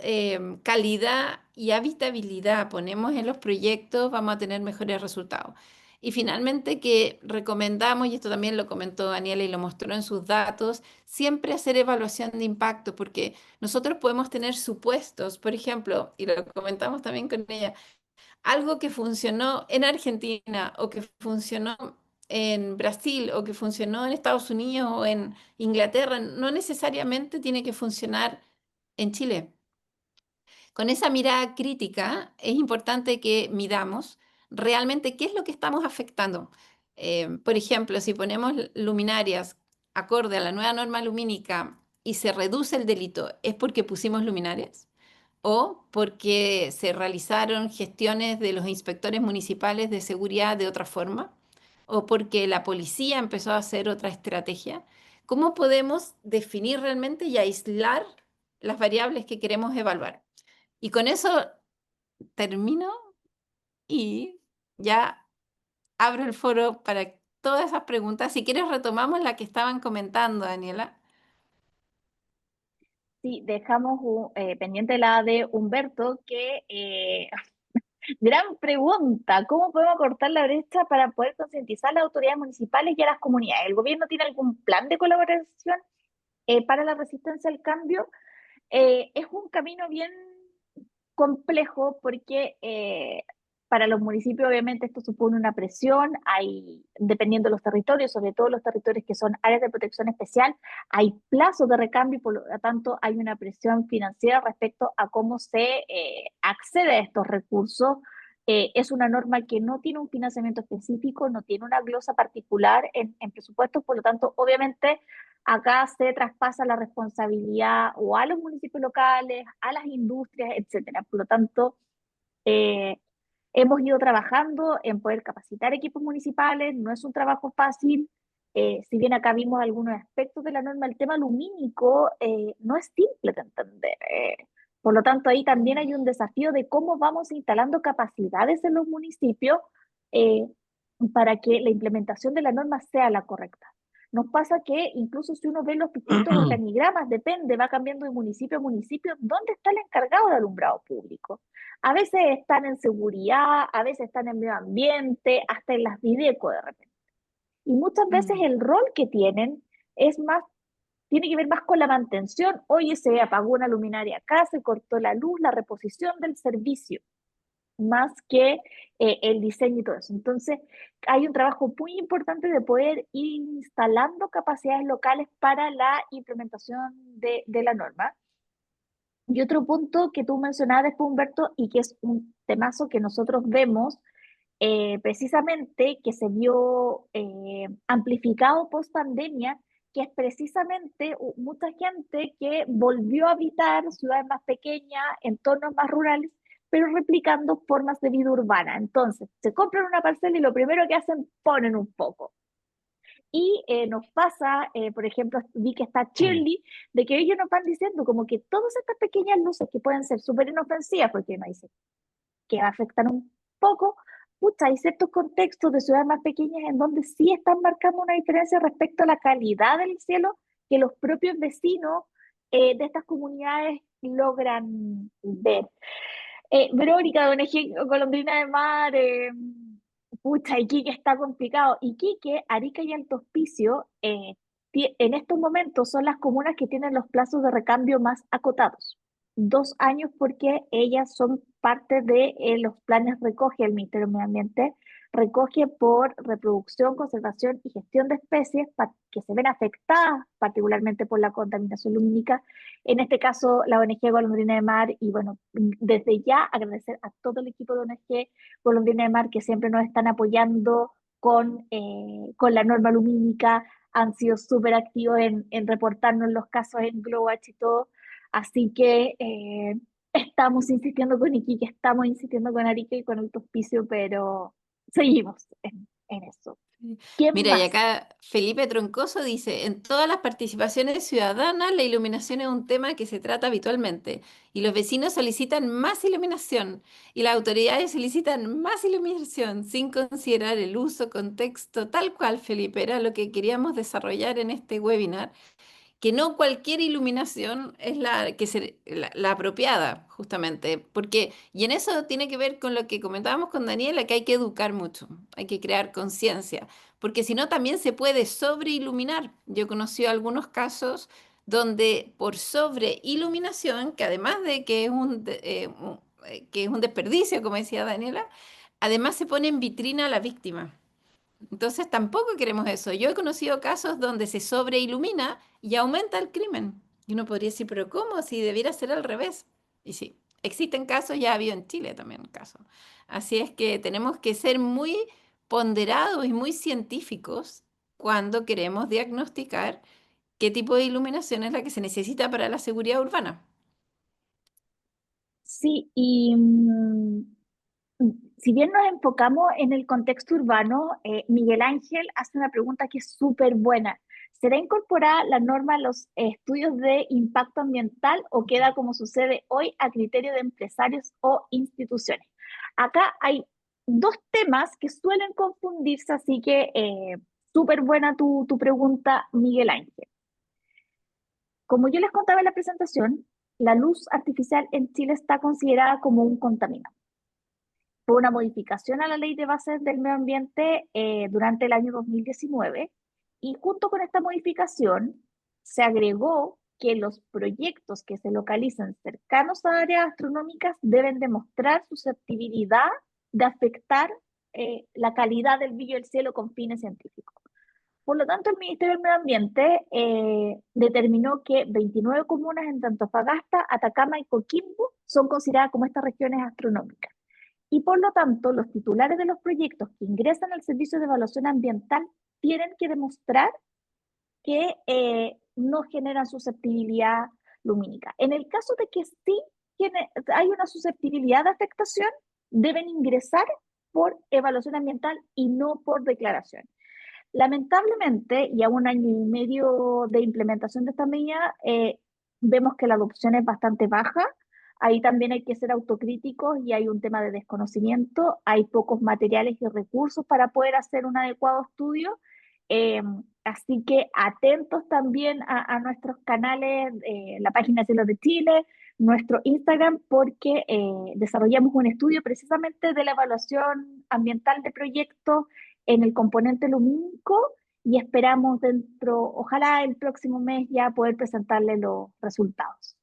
calidad y habitabilidad ponemos en los proyectos, vamos a tener mejores resultados. Y finalmente, que recomendamos, y esto también lo comentó Daniela y lo mostró en sus datos, siempre hacer evaluación de impacto, porque nosotros podemos tener supuestos, por ejemplo, y lo comentamos también con ella, algo que funcionó en Argentina o que funcionó en Brasil o que funcionó en Estados Unidos o en Inglaterra, no necesariamente tiene que funcionar en Chile. Con esa mirada crítica es importante que midamos realmente qué es lo que estamos afectando. Por ejemplo, si ponemos luminarias acorde a la nueva norma lumínica y se reduce el delito, ¿es porque pusimos luminarias? ¿O porque se realizaron gestiones de los inspectores municipales de seguridad de otra forma? ¿O porque la policía empezó a hacer otra estrategia? ¿Cómo podemos definir realmente y aislar las variables que queremos evaluar? Y con eso termino y ya abro el foro para todas esas preguntas. Si quieres retomamos la que estaban comentando, Daniela. sí, dejamos pendiente la de Humberto, que gran pregunta, ¿cómo podemos cortar la brecha para poder concientizar a las autoridades municipales y a las comunidades? ¿El gobierno tiene algún plan de colaboración para la resistencia al cambio? Es un camino bien complejo porque para los municipios obviamente esto supone una presión, hay, dependiendo de los territorios, sobre todo los territorios que son áreas de protección especial, hay plazos de recambio y por lo tanto hay una presión financiera respecto a cómo se accede a estos recursos. Es una norma que no tiene un financiamiento específico, no tiene una glosa particular en presupuestos, por lo tanto, obviamente acá se traspasa la responsabilidad o a los municipios locales, a las industrias, etcétera. Por lo tanto, eh, hemos ido trabajando en poder capacitar equipos municipales, no es un trabajo fácil. Si bien acá vimos algunos aspectos de la norma, el tema lumínico no es simple de entender. Por lo tanto, ahí también hay un desafío de cómo vamos instalando capacidades en los municipios eh, para que la implementación de la norma sea la correcta. Nos pasa que incluso si uno ve los distintos organigramas, depende, va cambiando de municipio a municipio, ¿dónde está el encargado de alumbrado público? A veces están en seguridad, a veces están en medio ambiente, hasta en las videco de repente. Y muchas veces Mm. el rol que tienen es más, tiene que ver más con la mantención. Oye, se apagó una luminaria acá, se cortó la luz, la reposición del servicio, más que el diseño y todo eso. Entonces, hay un trabajo muy importante de poder ir instalando capacidades locales para la implementación de la norma. Y otro punto que tú mencionabas después, Humberto, y que es un temazo que nosotros vemos precisamente que se vio amplificado post pandemia, que es precisamente mucha gente que volvió a habitar ciudades más pequeñas, entornos más rurales, pero replicando formas de vida urbana. Entonces, se compran una parcela y lo primero que hacen, ponen un foco. Y nos pasa, por ejemplo, vi que está Shirley, de que ellos nos van diciendo como que todas estas pequeñas luces que pueden ser súper inofensivas, porque me dice que afectan un poco, pucha, hay ciertos contextos de ciudades más pequeñas en donde sí están marcando una diferencia respecto a la calidad del cielo que los propios vecinos de estas comunidades logran ver. Verónica, de ONG Golondrina de Mar, pucha, Iquique está complicado. Iquique, Arica y Alto Hospicio, en estos momentos son las comunas que tienen los plazos de recambio más acotados. 2 años porque ellas son parte de los planes recoge el Ministerio de Medio Ambiente, recoge por reproducción, conservación y gestión de especies que se ven afectadas particularmente por la contaminación lumínica, en este caso la ONG Golondrina de Mar. Y bueno, desde ya agradecer a todo el equipo de ONG Golondrina de Mar que siempre nos están apoyando con la norma lumínica, han sido súper activos en reportarnos los casos en Glowatch y todo. Así que estamos insistiendo con Iquique, estamos insistiendo con Arica y con Alto Hospicio, pero seguimos en eso. Sí. ¿Quién Mira, y más? acá Felipe Troncoso dice, en todas las participaciones ciudadanas la iluminación es un tema que se trata habitualmente y los vecinos solicitan más iluminación y las autoridades solicitan más iluminación sin considerar el uso, contexto, tal cual, Felipe, era lo que queríamos desarrollar en este webinar, que no cualquier iluminación es la apropiada, justamente, porque, y en eso tiene que ver con lo que comentábamos con Daniela, que hay que educar mucho, hay que crear conciencia, porque si no también se puede sobreiluminar. Yo he conocido algunos casos donde por sobreiluminación, que además de que es que es un desperdicio, como decía Daniela, además se pone en vitrina a la víctima. Entonces tampoco queremos eso. Yo he conocido casos donde se sobreilumina y aumenta el crimen. Y uno podría decir, pero ¿cómo? Si debiera ser al revés. Y sí, existen casos, ya ha habido en Chile también casos. Así es que tenemos que ser muy ponderados y muy científicos cuando queremos diagnosticar qué tipo de iluminación es la que se necesita para la seguridad urbana. Sí, y si bien nos enfocamos en el contexto urbano, Miguel Ángel hace una pregunta que es súper buena. ¿Será incorporada la norma a los estudios de impacto ambiental o queda como sucede hoy a criterio de empresarios o instituciones? Acá hay dos temas que suelen confundirse, así que súper buena tu pregunta, Miguel Ángel. Como yo les contaba en la presentación, la luz artificial en Chile está considerada como un contaminante. Fue una modificación a la Ley de Bases del Medio Ambiente durante el año 2019 y junto con esta modificación se agregó que los proyectos que se localicen cercanos a áreas astronómicas deben demostrar susceptibilidad de afectar la calidad del brillo del cielo con fines científicos. Por lo tanto, el Ministerio del Medio Ambiente determinó que 29 comunas entre Antofagasta, Atacama y Coquimbo son consideradas como estas regiones astronómicas. Y por lo tanto, los titulares de los proyectos que ingresan al Servicio de Evaluación Ambiental tienen que demostrar que no generan susceptibilidad lumínica. En el caso de que sí hay una susceptibilidad de afectación, deben ingresar por evaluación ambiental y no por declaración. Lamentablemente, y a un año y medio de implementación de esta medida, vemos que la adopción es bastante baja. Ahí también hay que ser autocríticos y hay un tema de desconocimiento. Hay pocos materiales y recursos para poder hacer un adecuado estudio. Eh, Así que atentos también a nuestros canales, la página de Cielos de Chile, nuestro Instagram, porque desarrollamos un estudio precisamente de la evaluación ambiental de proyectos en el componente lumínico y esperamos ojalá el próximo mes ya poder presentarle los resultados.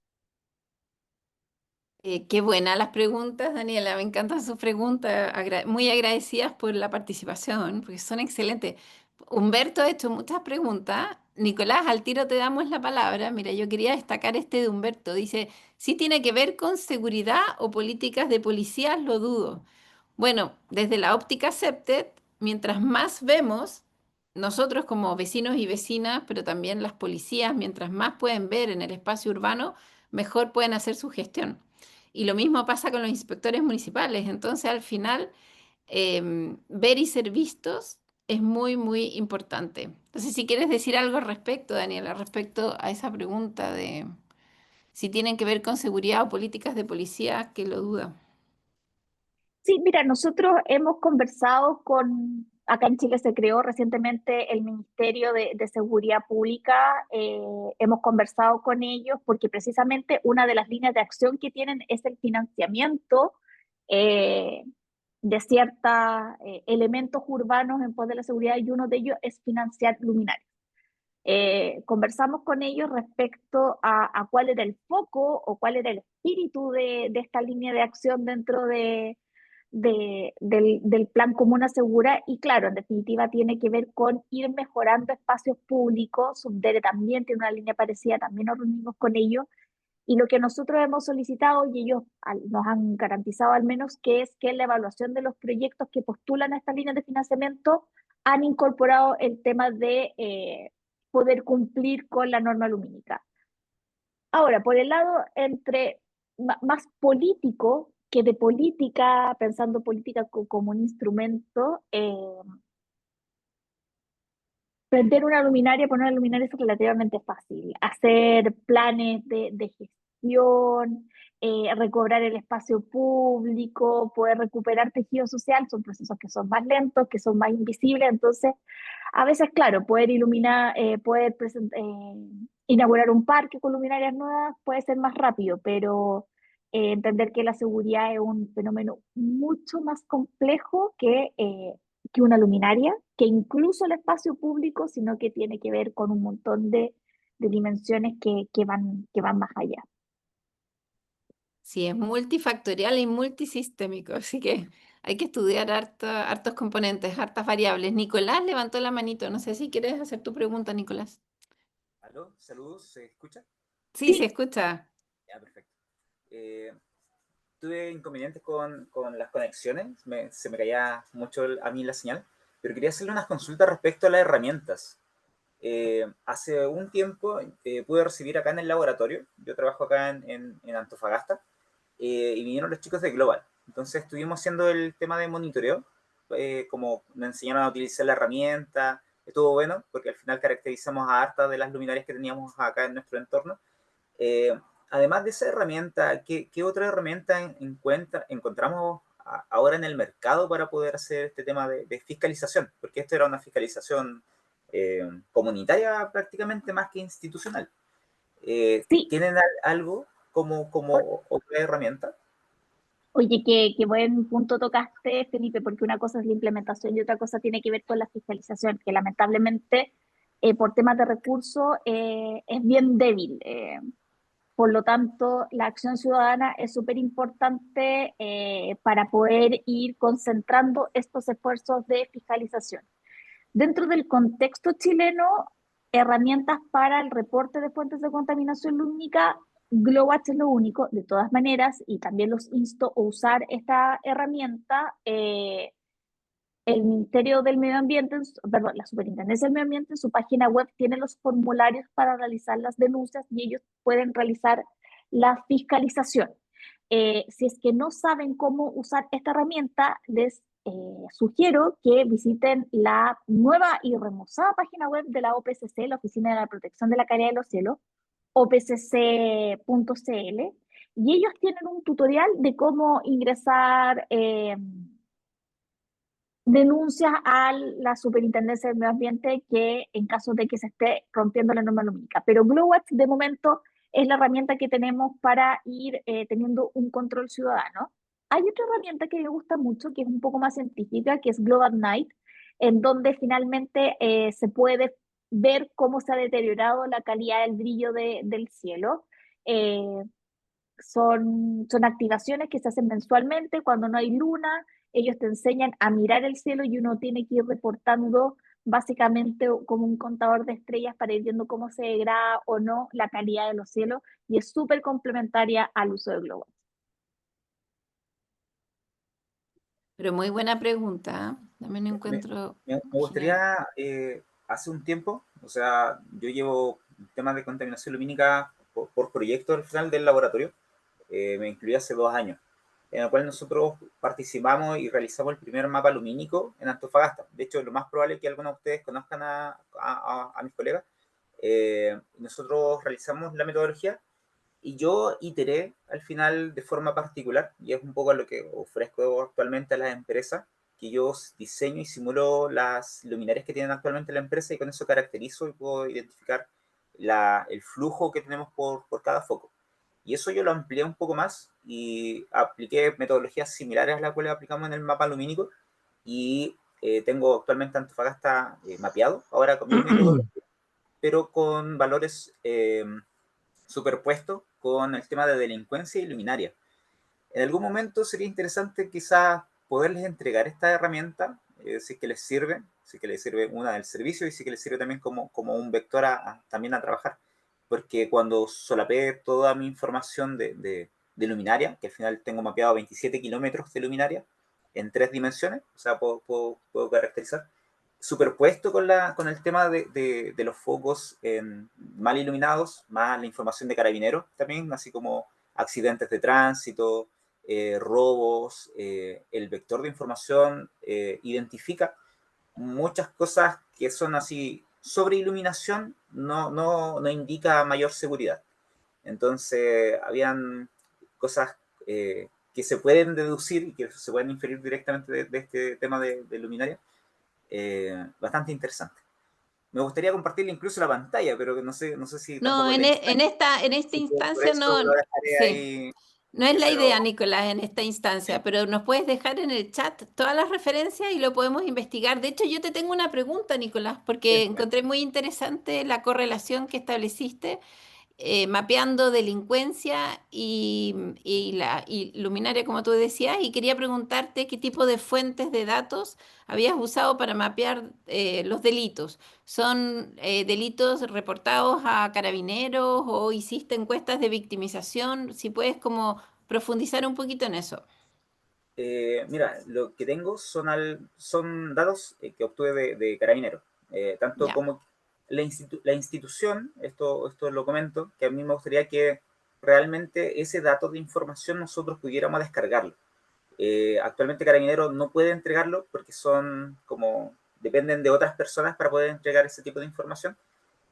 Qué buenas las preguntas, Daniela. Me encantan sus preguntas. Muy agradecidas por la participación, porque son excelentes. Humberto ha hecho muchas preguntas. Nicolás, al tiro te damos la palabra. Mira, yo quería destacar este de Humberto. Dice, si tiene que ver con seguridad o políticas de policías, lo dudo. Bueno, desde la óptica CEPTED, mientras más vemos, nosotros como vecinos y vecinas, pero también las policías, mientras más pueden ver en el espacio urbano, mejor pueden hacer su gestión. Y lo mismo pasa con los inspectores municipales. Entonces, al final, ver y ser vistos es muy, muy importante. Entonces, si quieres decir algo al respecto, Daniela, respecto a esa pregunta de si tienen que ver con seguridad o políticas de policía, que lo duda. Sí, mira, nosotros hemos conversado acá en Chile se creó recientemente el Ministerio de Seguridad Pública, hemos conversado con ellos porque precisamente una de las líneas de acción que tienen es el financiamiento eh, de ciertos elementos urbanos en pos de la seguridad y uno de ellos es financiar luminarias. Conversamos con ellos respecto a cuál era el foco o cuál era el espíritu de esta línea de acción dentro del Plan Comuna Segura y claro, en definitiva tiene que ver con ir mejorando espacios públicos. Subdere también tiene una línea parecida, también nos reunimos con ellos y lo que nosotros hemos solicitado y ellos nos han garantizado al menos que es que en la evaluación de los proyectos que postulan a estas líneas de financiamiento han incorporado el tema de poder cumplir con la norma lumínica. Ahora, por el lado entre más político que de política, pensando política como un instrumento, prender una luminaria, poner una luminaria es relativamente fácil. Hacer planes de gestión, recobrar el espacio público, poder recuperar tejido social, son procesos que son más lentos, que son más invisibles. Entonces, a veces, claro, poder iluminar, inaugurar un parque con luminarias nuevas puede ser más rápido, pero entender que la seguridad es un fenómeno mucho más complejo que una luminaria, que incluso el espacio público, sino que tiene que ver con un montón de dimensiones que van más allá. Sí, es multifactorial y multisistémico, así que hay que estudiar hartos componentes, hartas variables. Nicolás levantó la manito, no sé si quieres hacer tu pregunta, Nicolás. Aló, saludos, ¿se escucha? Sí, se Sí, escucha. Ya, perfecto. Tuve inconvenientes con las conexiones, se me caía mucho a mí la señal, pero quería hacerle unas consultas respecto a las herramientas. Hace un tiempo pude recibir acá en el laboratorio, yo trabajo acá en Antofagasta, y vinieron los chicos de Global. Entonces estuvimos haciendo el tema de monitoreo, como me enseñaron a utilizar la herramienta, estuvo bueno, porque al final caracterizamos a hartas de las luminarias que teníamos acá en nuestro entorno. Eh, Además de esa herramienta, ¿qué otra herramienta encontramos ahora en el mercado para poder hacer este tema de fiscalización? Porque esto era una fiscalización comunitaria prácticamente más que institucional. Sí, ¿Tienen algo como otra herramienta? oye, qué buen punto tocaste, Felipe, porque una cosa es la implementación y otra cosa tiene que ver con la fiscalización, que lamentablemente por temas de recursos es bien débil. Por lo tanto, la acción ciudadana es súper importante para poder ir concentrando estos esfuerzos de fiscalización. Dentro del contexto chileno, herramientas para el reporte de fuentes de contaminación lumínica, GLOWATCH es lo único, de todas maneras, y también los insto a usar esta herramienta. El Ministerio del Medio Ambiente, perdón, la Superintendencia del Medio Ambiente en su página web tiene los formularios para realizar las denuncias y ellos pueden realizar la fiscalización. Si es que no saben cómo usar esta herramienta, les sugiero que visiten la nueva y remozada página web de la OPCC, la Oficina de la Protección de la Calidad de los Cielos, opcc.cl, y ellos tienen un tutorial de cómo ingresar denuncias a la Superintendencia del Medio Ambiente que en caso de que se esté rompiendo la norma lumínica. Pero GLOWATCH de momento es la herramienta que tenemos para ir teniendo un control ciudadano. Hay otra herramienta que me gusta mucho, que es un poco más científica, que es Global Night, en donde finalmente se puede ver cómo se ha deteriorado la calidad del brillo del cielo. Eh, son activaciones que se hacen mensualmente cuando no hay luna. Ellos te enseñan a mirar el cielo y uno tiene que ir reportando básicamente como un contador de estrellas para ir viendo cómo se degrada o no la calidad de los cielos y es súper complementaria al uso de globos. Pero muy buena pregunta, ¿eh? También Me, encuentro me genial. gustaría, hace un tiempo, o sea, yo llevo temas de contaminación lumínica por proyecto al final del laboratorio, me incluí hace 2 años, en el cual nosotros participamos y realizamos el primer mapa lumínico en Antofagasta. De hecho, lo más probable es que algunos de ustedes conozcan a mis colegas. Nosotros realizamos la metodología y yo iteré al final de forma particular, y es un poco lo que ofrezco actualmente a las empresas, que yo diseño y simulo las luminarias que tienen actualmente la empresa y con eso caracterizo y puedo identificar el flujo que tenemos por cada foco. Y eso yo lo amplié un poco más y apliqué metodologías similares a las cuales aplicamos en el mapa lumínico y tengo actualmente Antofagasta mapeado, ahora con mi metodología, pero con valores superpuestos con el tema de delincuencia y luminaria. En algún momento sería interesante quizás poderles entregar esta herramienta, si es que les sirve, si es que les sirve una del servicio y si es que les sirve también como un vector también a trabajar. Porque cuando solapé toda mi información de luminaria, que al final tengo mapeado 27 kilómetros de luminaria en 3 dimensiones, o sea, puedo caracterizar, superpuesto con el tema de los focos mal iluminados, más la información de carabineros también, así como accidentes de tránsito, robos, el vector de información identifica muchas cosas que son así, sobre iluminación no indica mayor seguridad. Entonces, habían cosas que se pueden deducir y que se pueden inferir directamente de este tema de luminaria, bastante interesante. Me gustaría compartirle incluso la pantalla, pero no sé si No, tampoco es la instancia. en esta Así que por instancia eso no, lo dejaré sí, ahí, no es la idea, pero Nicolás, en esta sí, instancia, pero nos puedes dejar en el chat todas las referencias y lo podemos investigar. De hecho, yo te tengo una pregunta, Nicolás, porque sí, encontré muy interesante la correlación que estableciste mapeando delincuencia y luminaria, como tú decías, y quería preguntarte qué tipo de fuentes de datos habías usado para mapear los delitos. ¿Son delitos reportados a carabineros o hiciste encuestas de victimización? Si puedes como profundizar un poquito en eso. Mira, lo que tengo son datos que obtuve de Carabineros. Tanto Ya, como la institución, esto lo comento, que a mí me gustaría que realmente ese dato de información nosotros pudiéramos descargarlo. Actualmente Carabineros no puede entregarlo porque dependen de otras personas para poder entregar ese tipo de información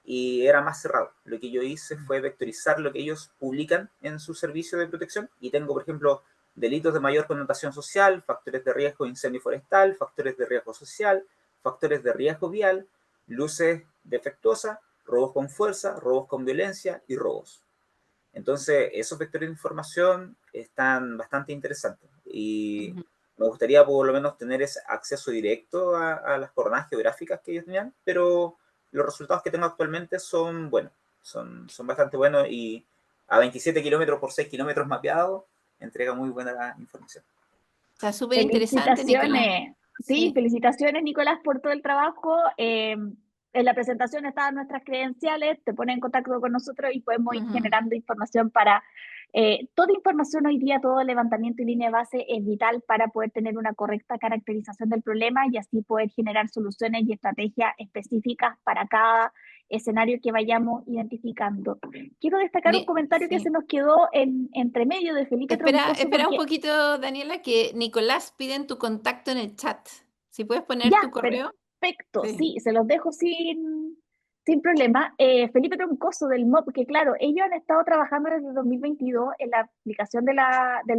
y era más cerrado. Lo que yo hice fue vectorizar lo que ellos publican en su servicio de protección y tengo, por ejemplo, delitos de mayor connotación social, factores de riesgo de incendio forestal, factores de riesgo social, factores de riesgo vial, luces defectuosas, robos con fuerza, robos con violencia y robos. Entonces, esos vectores de información están bastante interesantes y me gustaría por lo menos tener ese acceso directo a las coordenadas geográficas que ellos tenían, pero los resultados que tengo actualmente son buenos, son bastante buenos y a 27 kilómetros por 6 kilómetros mapeados entrega muy buena información. Está súper interesante, Nicolás. Felicitaciones. Sí, Sí. felicitaciones, Nicolás, por todo el trabajo. En la presentación estaban nuestras credenciales, te pones en contacto con nosotros y podemos ir Ujú. generando información para... toda información hoy día, todo levantamiento y línea de base es vital para poder tener una correcta caracterización del problema y así poder generar soluciones y estrategias específicas para cada escenario que vayamos identificando. Quiero destacar un comentario que se Sí. nos quedó entre medio de Felipe Troncoso, Espera un porque poquito, Daniela, que Nicolás piden tu contacto en el chat. Si puedes poner ya, tu correo. perfecto, Sí. sí, se los dejo sin problema. Felipe Troncoso del MOP, que claro, ellos han estado trabajando desde el 2022 en la aplicación del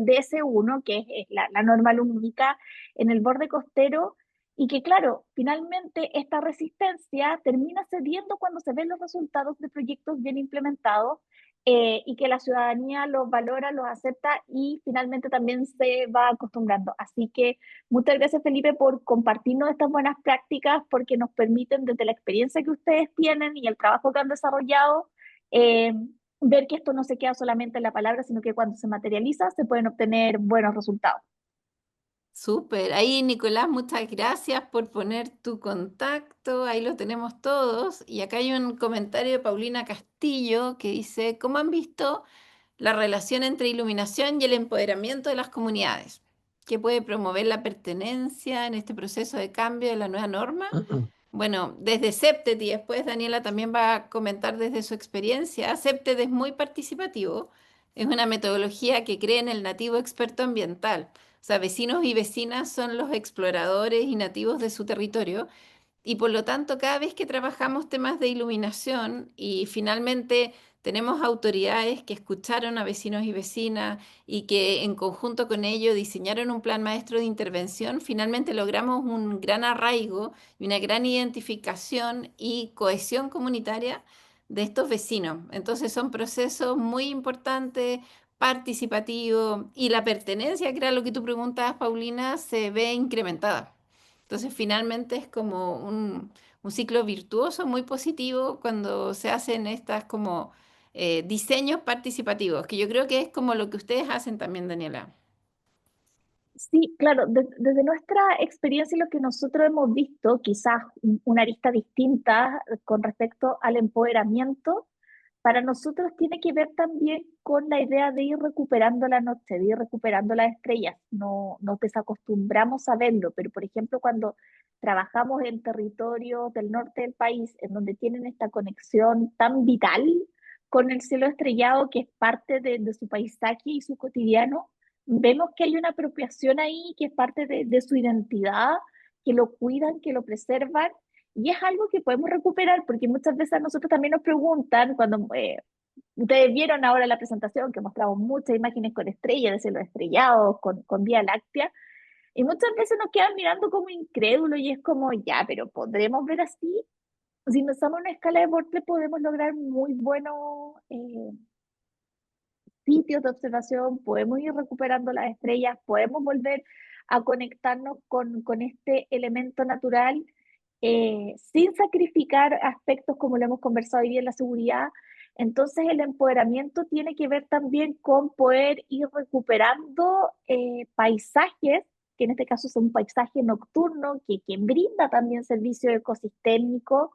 DS1, que es la norma lumínica en el borde costero, y que claro, finalmente esta resistencia termina cediendo cuando se ven los resultados de proyectos bien implementados. Y que la ciudadanía los valora, los acepta y finalmente también se va acostumbrando. Así que muchas gracias, Felipe, por compartirnos estas buenas prácticas, porque nos permiten, desde la experiencia que ustedes tienen y el trabajo que han desarrollado, eh, ver que esto no se queda solamente en la palabra, sino que cuando se materializa se pueden obtener buenos resultados. Súper. Ahí, Nicolás, muchas gracias por poner tu contacto. Ahí lo tenemos todos. Y acá hay un comentario de Paulina Castillo que dice, ¿cómo han visto la relación entre iluminación y el empoderamiento de las comunidades? ¿Qué puede promover la pertenencia en este proceso de cambio de la nueva norma? Bueno, desde CEPTED, y después Daniela también va a comentar desde su experiencia, CEPTED es muy participativo, es una metodología que cree en el nativo experto ambiental. O sea, vecinos y vecinas son los exploradores y nativos de su territorio y por lo tanto, cada vez que trabajamos temas de iluminación y finalmente tenemos autoridades que escucharon a vecinos y vecinas y que en conjunto con ello diseñaron un plan maestro de intervención, finalmente logramos un gran arraigo y una gran identificación y cohesión comunitaria de estos vecinos. Entonces son procesos muy importantes, participativos y la pertenencia, que era lo que tú preguntabas, Paulina, se ve incrementada. Entonces, finalmente es como un ciclo virtuoso muy positivo cuando se hacen estas como diseños participativos, que yo creo que es como lo que ustedes hacen también, Daniela. Sí, claro, desde nuestra experiencia y lo que nosotros hemos visto, quizás una arista distinta con respecto al empoderamiento, para nosotros tiene que ver también con la idea de ir recuperando la noche, de ir recuperando las estrellas. No nos desacostumbramos a verlo, pero por ejemplo, cuando trabajamos en territorios del norte del país, en donde tienen esta conexión tan vital con el cielo estrellado, que es parte de su paisaje y su cotidiano, vemos que hay una apropiación ahí que es parte de su identidad, que lo cuidan, que lo preservan, y es algo que podemos recuperar, porque muchas veces a nosotros también nos preguntan, cuando ustedes vieron ahora la presentación, que mostramos muchas imágenes con estrellas, de cielos estrellados, con Vía Láctea, y muchas veces nos quedan mirando como incrédulos, y es como, ya, pero ¿podremos ver así? Si nos damos una escala de Bortle, podemos lograr muy buenos sitios de observación, podemos ir recuperando las estrellas, podemos volver a conectarnos con este elemento natural sin sacrificar aspectos como lo hemos conversado hoy día en la seguridad. Entonces el empoderamiento tiene que ver también con poder ir recuperando paisajes, que en este caso es un paisaje nocturno, que brinda también servicio ecosistémico,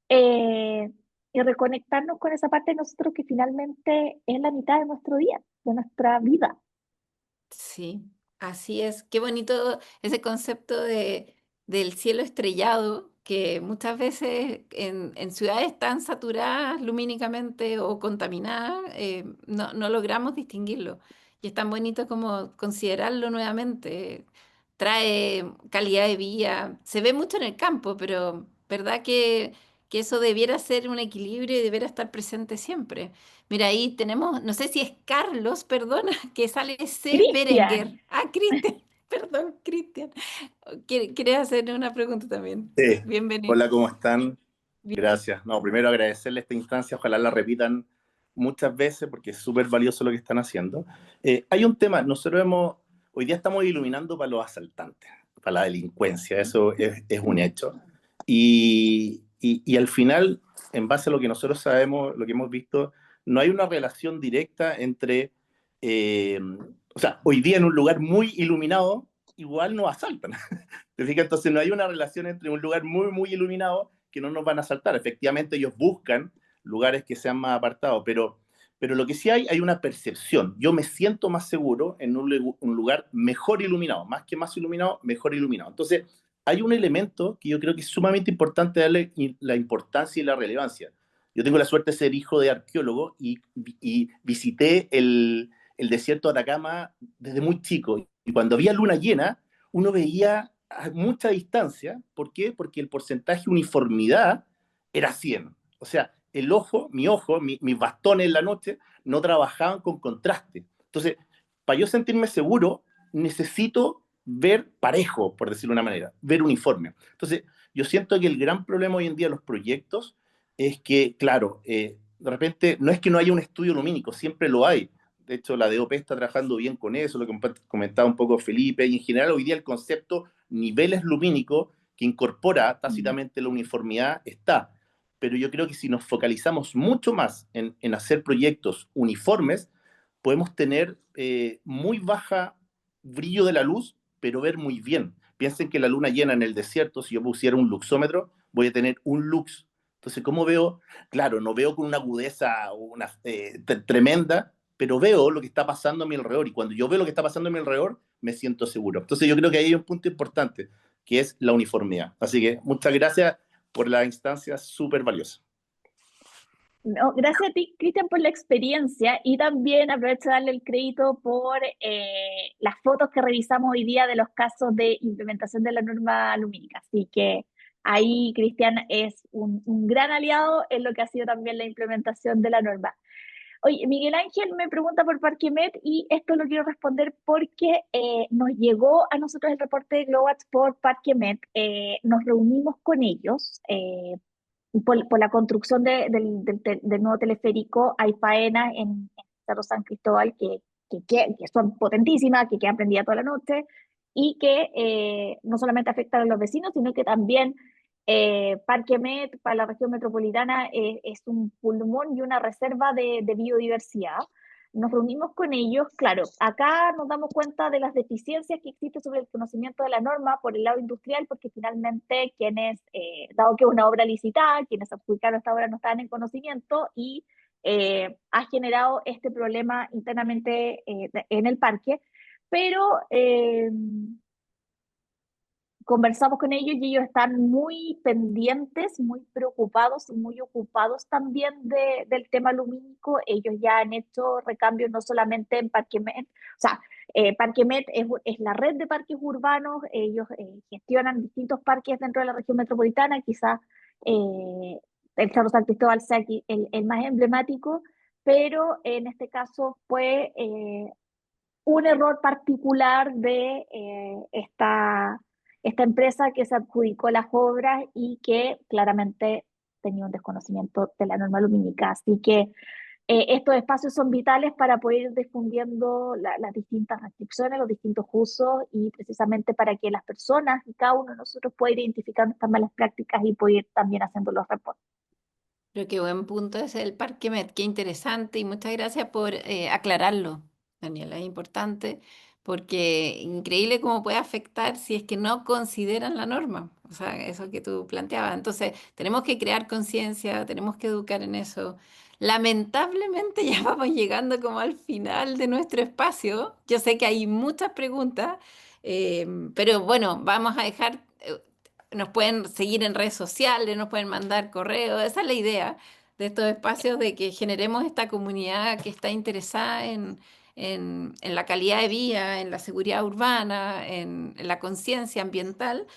eh, y reconectarnos con esa parte de nosotros que finalmente es la mitad de nuestro día, de nuestra vida. Sí, así es. Qué bonito ese concepto del cielo estrellado, que muchas veces en ciudades tan saturadas lumínicamente o contaminadas, no logramos distinguirlo. Y es tan bonito como considerarlo nuevamente. Trae calidad de vida. Se ve mucho en el campo, pero ¿verdad que eso debiera ser un equilibrio y debiera estar presente siempre? Mira, ahí tenemos, no sé si es Carlos, perdona, que sale C. Berenguer. Cristian, Ah, Cristian, perdón, Cristian. ¿Quieres hacer una pregunta también? Sí, Bienvenido. hola, ¿cómo están? Gracias. No, primero agradecerle esta instancia, ojalá la repitan muchas veces porque es súper valioso lo que están haciendo. Hay un tema, hoy día estamos iluminando para los asaltantes, para la delincuencia, eso es un hecho. Y al final, en base a lo que nosotros sabemos, lo que hemos visto, no hay una relación directa entre, o sea, hoy día en un lugar muy iluminado, igual nos asaltan. ¿Te fijas? Entonces no hay una relación entre un lugar muy, muy iluminado que no nos van a asaltar. Efectivamente, ellos buscan lugares que sean más apartados, pero lo que sí hay una percepción. Yo me siento más seguro en un lugar mejor iluminado, más que más iluminado, mejor iluminado. Entonces, hay un elemento que yo creo que es sumamente importante darle la importancia y la relevancia. Yo tengo la suerte de ser hijo de arqueólogo y visité el desierto de Atacama desde muy chico. Y cuando había luna llena, uno veía a mucha distancia. ¿Por qué? Porque el porcentaje de uniformidad era 100. O sea, mis bastones en la noche no trabajaban con contraste. Entonces, para yo sentirme seguro, necesito ver parejo, por decirlo de una manera, ver uniforme. Entonces, yo siento que el gran problema hoy en día de los proyectos es que, claro, de repente no es que no haya un estudio lumínico, siempre lo hay. De hecho, la DOP está trabajando bien con eso, lo que comentaba un poco Felipe, y en general hoy día el concepto niveles lumínicos que incorpora tácitamente la uniformidad está. Pero yo creo que si nos focalizamos mucho más en hacer proyectos uniformes, podemos tener muy baja brillo de la luz, pero ver muy bien. Piensen que la luna llena en el desierto, si yo pusiera un luxómetro, voy a tener un lux. Entonces, ¿cómo veo? Claro, no veo con una agudeza tremenda, pero veo lo que está pasando a mi alrededor. Y cuando yo veo lo que está pasando a mi alrededor, me siento seguro. Entonces, yo creo que ahí hay un punto importante, que es la uniformidad. Así que muchas gracias por la instancia súper valiosa. No, gracias a ti, Cristian, por la experiencia y también aprovecho de darle el crédito por las fotos que revisamos hoy día de los casos de implementación de la norma lumínica. Así que ahí Cristian es un gran aliado en lo que ha sido también la implementación de la norma. Oye, Miguel Ángel me pregunta por Parquemet y esto lo quiero responder porque nos llegó a nosotros el reporte de Globats por Parquemet. Nos reunimos con ellos. Por la construcción del nuevo teleférico, hay faenas en Cerro San Cristóbal que son potentísimas, que quedan prendidas toda la noche y que no solamente afectan a los vecinos, sino que también Parque Met para la región metropolitana es un pulmón y una reserva de biodiversidad. Nos reunimos con ellos, claro, acá nos damos cuenta de las deficiencias que existen sobre el conocimiento de la norma por el lado industrial, porque finalmente quienes, dado que es una obra licitada, quienes adjudicaron esta obra no estaban en conocimiento y ha generado este problema internamente en el parque, pero conversamos con ellos y ellos están muy pendientes, muy preocupados y muy ocupados también del tema lumínico. Ellos ya han hecho recambios no solamente en Parquemet, o sea, Parquemet es la red de parques urbanos, ellos gestionan distintos parques dentro de la región metropolitana, quizás el Cerro San Cristóbal sea aquí el más emblemático, pero en este caso fue un error particular de esta empresa que se adjudicó las obras y que claramente tenía un desconocimiento de la norma lumínica. Así que estos espacios son vitales para poder ir difundiendo las distintas restricciones, los distintos usos y precisamente para que las personas y cada uno de nosotros pueda identificar estas malas prácticas y poder ir también haciendo los reportes. Pero qué buen punto es el Parque Met, qué interesante y muchas gracias por aclararlo, Daniela. Es importante porque increíble cómo puede afectar si es que no consideran la norma, o sea, eso que tú planteabas. Entonces, tenemos que crear conciencia, tenemos que educar en eso. Lamentablemente ya vamos llegando como al final de nuestro espacio. Yo sé que hay muchas preguntas, pero bueno, vamos a dejar nos pueden seguir en redes sociales, nos pueden mandar correos. Esa es la idea de estos espacios, de que generemos esta comunidad que está interesada en la calidad de vida, en la seguridad urbana, en la conciencia ambiental.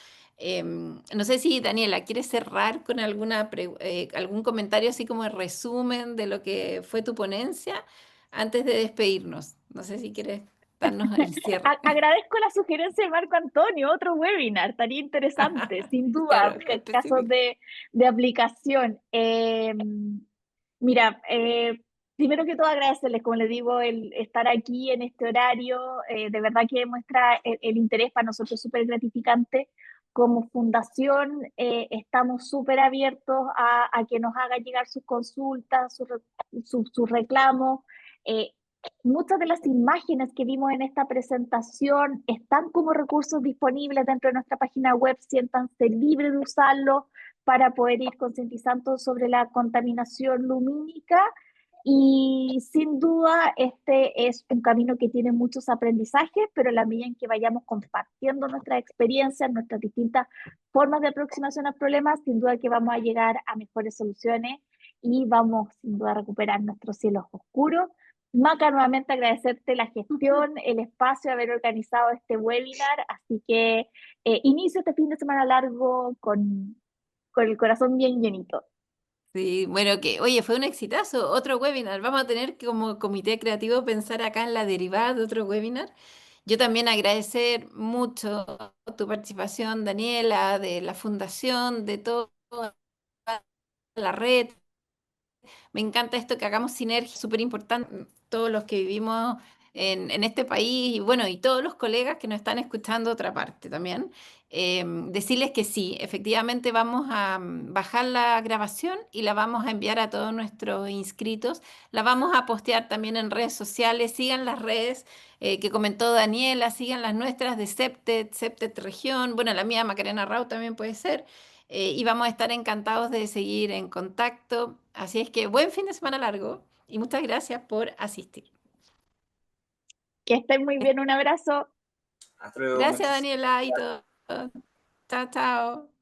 No sé si Daniela, ¿quieres cerrar con algún comentario así como de resumen de lo que fue tu ponencia antes de despedirnos? No sé si quieres darnos el cierre. Agradezco la sugerencia de Marco Antonio, otro webinar, estaría interesante, sin duda, Claro, casos específico. de aplicación. Mira, primero que todo agradecerles, como les digo, el estar aquí en este horario, de verdad que muestra el interés para nosotros es súper gratificante. Como fundación estamos súper abiertos a que nos haga llegar sus consultas, sus reclamos. Eh, Muchas de las imágenes que vimos en esta presentación están como recursos disponibles dentro de nuestra página web. Siéntanse libres de usarlo para poder ir concientizando sobre la contaminación lumínica. Y sin duda, este es un camino que tiene muchos aprendizajes, pero en la medida en que vayamos compartiendo nuestras experiencias, nuestras distintas formas de aproximación a problemas, sin duda que vamos a llegar a mejores soluciones y vamos sin duda a recuperar nuestros cielos oscuros. Maca, nuevamente agradecerte la gestión, el espacio, haber organizado este webinar, así que inicio este fin de semana largo con el corazón bien llenito. Sí, bueno, que, oye, fue un exitazo, otro webinar. Vamos a tener que como comité creativo pensar acá en la derivada de otro webinar. Yo también agradecer mucho tu participación, Daniela, de la fundación, de toda la red. Me encanta esto que hagamos sinergia, súper importante, todos los que vivimos en este país y bueno, y todos los colegas que nos están escuchando de otra parte también. Decirles que sí, efectivamente vamos a bajar la grabación y la vamos a enviar a todos nuestros inscritos. La vamos a postear también en redes sociales. Sigan las redes que comentó Daniela, sigan las nuestras de Septet, Septet Región, bueno, la mía Macarena Rau también puede ser y vamos a estar encantados de seguir en contacto. Así es que buen fin de semana largo y muchas gracias por asistir. Que estén muy bien, un abrazo. Hasta luego, Gracias, muchas Daniela y todo. Chao, chao.